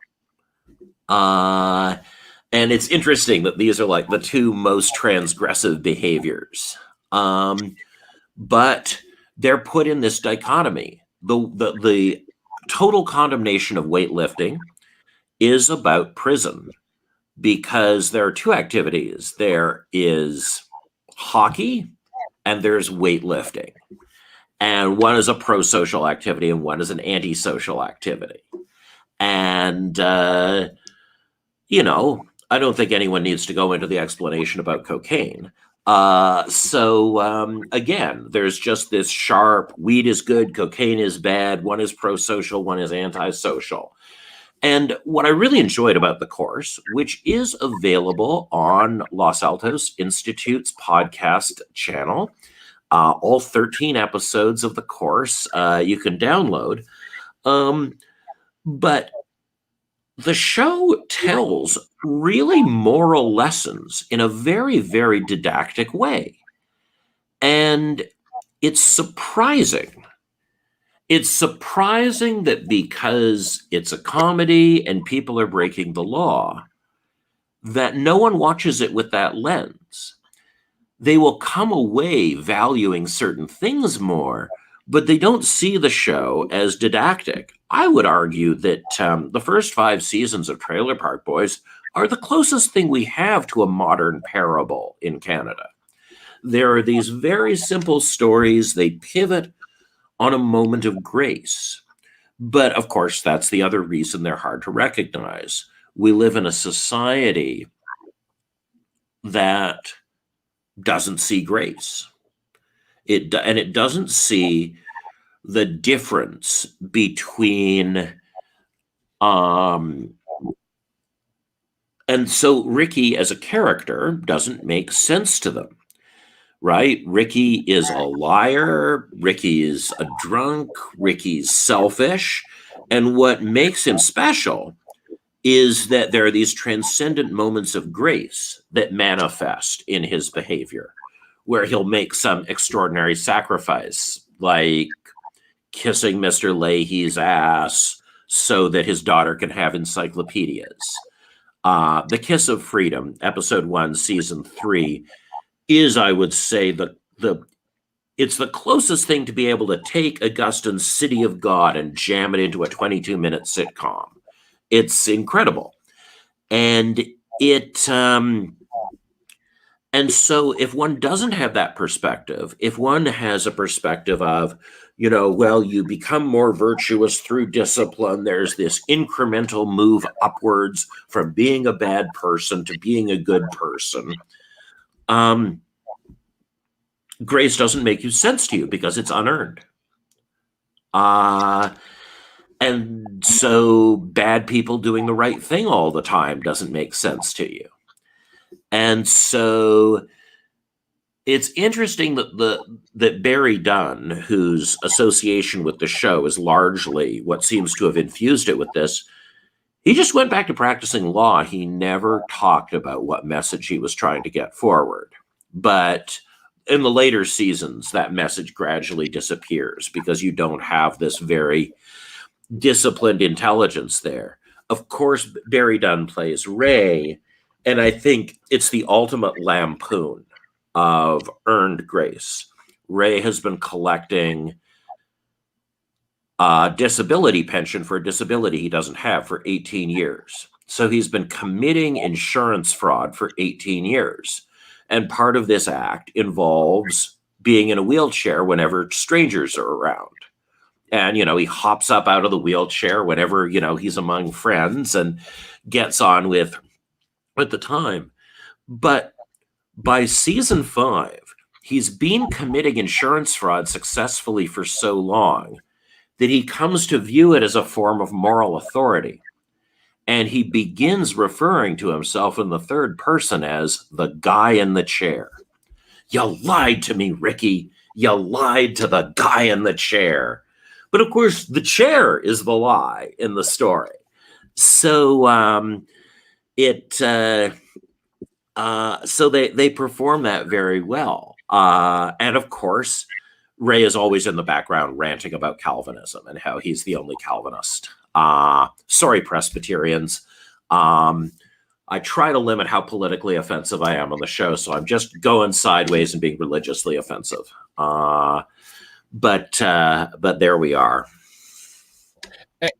And it's interesting that these are like the two most transgressive behaviors. But they're put in this dichotomy. The total condemnation of weightlifting is about prison, because there are two activities. There is hockey and there's weightlifting. And one is a pro-social activity and one is an anti-social activity. And, I don't think anyone needs to go into the explanation about cocaine. Again, there's just this sharp, weed is good, cocaine is bad. One is pro-social, one is anti-social. And what I really enjoyed about the course, which is available on Los Altos Institute's podcast channel, all 13 episodes of the course you can download. But the show tells really moral lessons in a very, very didactic way. And it's surprising. It's surprising that because it's a comedy and people are breaking the law, that no one watches it with that lens. They will come away valuing certain things more, but they don't see the show as didactic. I would argue that the first 5 seasons of Trailer Park Boys are the closest thing we have to a modern parable in Canada. There are these very simple stories. They pivot on a moment of grace. But of course, that's the other reason they're hard to recognize. We live in a society that doesn't see grace. It doesn't see the difference between and so Ricky as a character doesn't make sense to them, right? Ricky is a liar, Ricky is a drunk, Ricky's selfish, and what makes him special is that there are these transcendent moments of grace that manifest in his behavior, where he'll make some extraordinary sacrifice, like kissing Mr. Leahy's ass so that his daughter can have encyclopedias. The Kiss of Freedom, episode 1, season 3, is, I would say, it's the closest thing to be able to take Augustine's City of God and jam it into a 22-minute sitcom. It's incredible. And and so if one doesn't have that perspective, if one has a perspective of, you become more virtuous through discipline, there's this incremental move upwards from being a bad person to being a good person, grace doesn't make sense to you because it's unearned. And so bad people doing the right thing all the time doesn't make sense to you. And so It's interesting that Barry Dunn, whose association with the show is largely what seems to have infused it with this, he just went back to practicing law. He never talked about what message he was trying to get forward. But in the later seasons, that message gradually disappears because you don't have this very disciplined intelligence there. Of course, Barry Dunn plays Ray, and I think it's the ultimate lampoon of earned grace. Ray has been collecting disability pension for a disability he doesn't have for 18 years. So he's been committing insurance fraud for 18 years. And part of this act involves being in a wheelchair whenever strangers are around. And, he hops up out of the wheelchair whenever, he's among friends and gets on with the time. But by season 5, he's been committing insurance fraud successfully for so long that he comes to view it as a form of moral authority. And he begins referring to himself in the third person as the guy in the chair. You lied to me, Ricky. You lied to the guy in the chair. But of course, the chair is the lie in the story. So so they perform that very well. And of course, Ray is always in the background ranting about Calvinism and how he's the only Calvinist. Sorry, Presbyterians. I try to limit how politically offensive I am on the show, so I'm just going sideways and being religiously offensive. But there we are.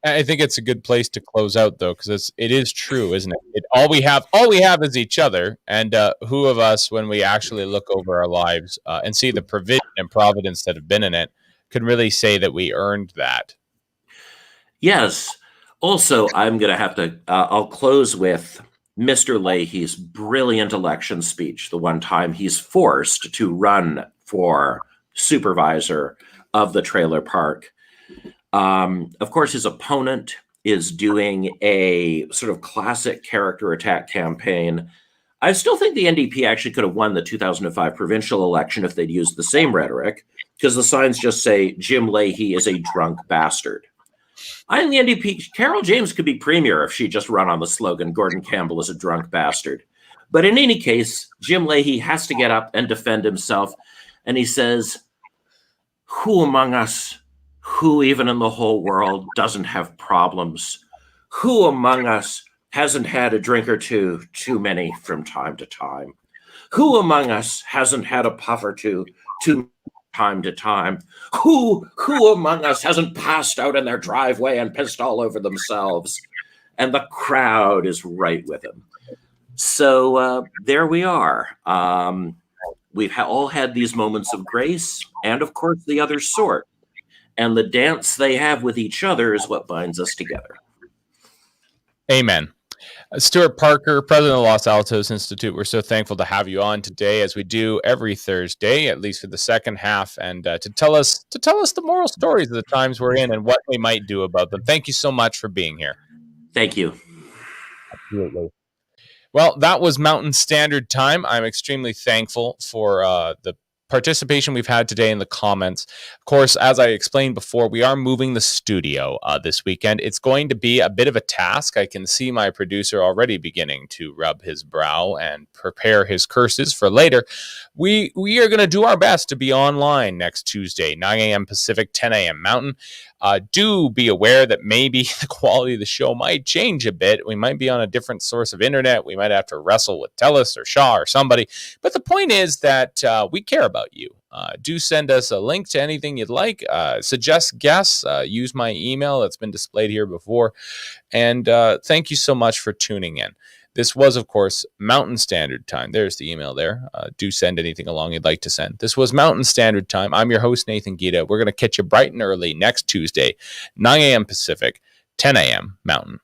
I think it's a good place to close out, though, because it is true, isn't it? All we have is each other, and who of us, when we actually look over our lives and see the provision and providence that have been in it, can really say that we earned that. Yes. Also, I'm going to have to. I'll close with Mr. Leahy's brilliant election speech. The one time he's forced to run for supervisor of the trailer park. Of course, his opponent is doing a sort of classic character attack campaign. I still think the NDP actually could have won the 2005 provincial election if they'd used the same rhetoric, because the signs just say Jim Leahy is a drunk bastard. I think the NDP, Carol James could be premier if she just run on the slogan, Gordon Campbell is a drunk bastard. But in any case, Jim Leahy has to get up and defend himself. And he says, who among us, who even in the whole world doesn't have problems? Who among us hasn't had a drink or two too many from time to time? Who among us hasn't had a puff or two time to time? Who among us hasn't passed out in their driveway and pissed all over themselves? And the crowd is right with him. So there we are. We've all had these moments of grace and, of course, the other sort. And the dance they have with each other is what binds us together. Amen. Stuart Parker, president of the Los Altos Institute, we're so thankful to have you on today, as we do every Thursday, at least for the second half, and to tell us the moral stories of the times we're in and what we might do about them. Thank you so much for being here. Thank you. Absolutely. Well, that was Mountain Standard Time. I'm extremely thankful for the participation we've had today in the comments. Of course, as I explained before, we are moving the studio this weekend. It's going to be a bit of a task. I can see my producer already beginning to rub his brow and prepare his curses for later. We are going to do our best to be online next Tuesday, 9 a.m. Pacific, 10 a.m. Mountain. Do be aware that maybe the quality of the show might change a bit. We might be on a different source of internet. We might have to wrestle with TELUS or Shaw or somebody. But the point is that we care about you. Do send us a link to anything you'd like. Suggest guests. Use my email that's been displayed here before. And thank you so much for tuning in. This was, of course, Mountain Standard Time. There's the email there. Do send anything along you'd like to send. This was Mountain Standard Time. I'm your host, Nathan Gita. We're going to catch you bright and early next Tuesday, 9 a.m. Pacific, 10 a.m. Mountain.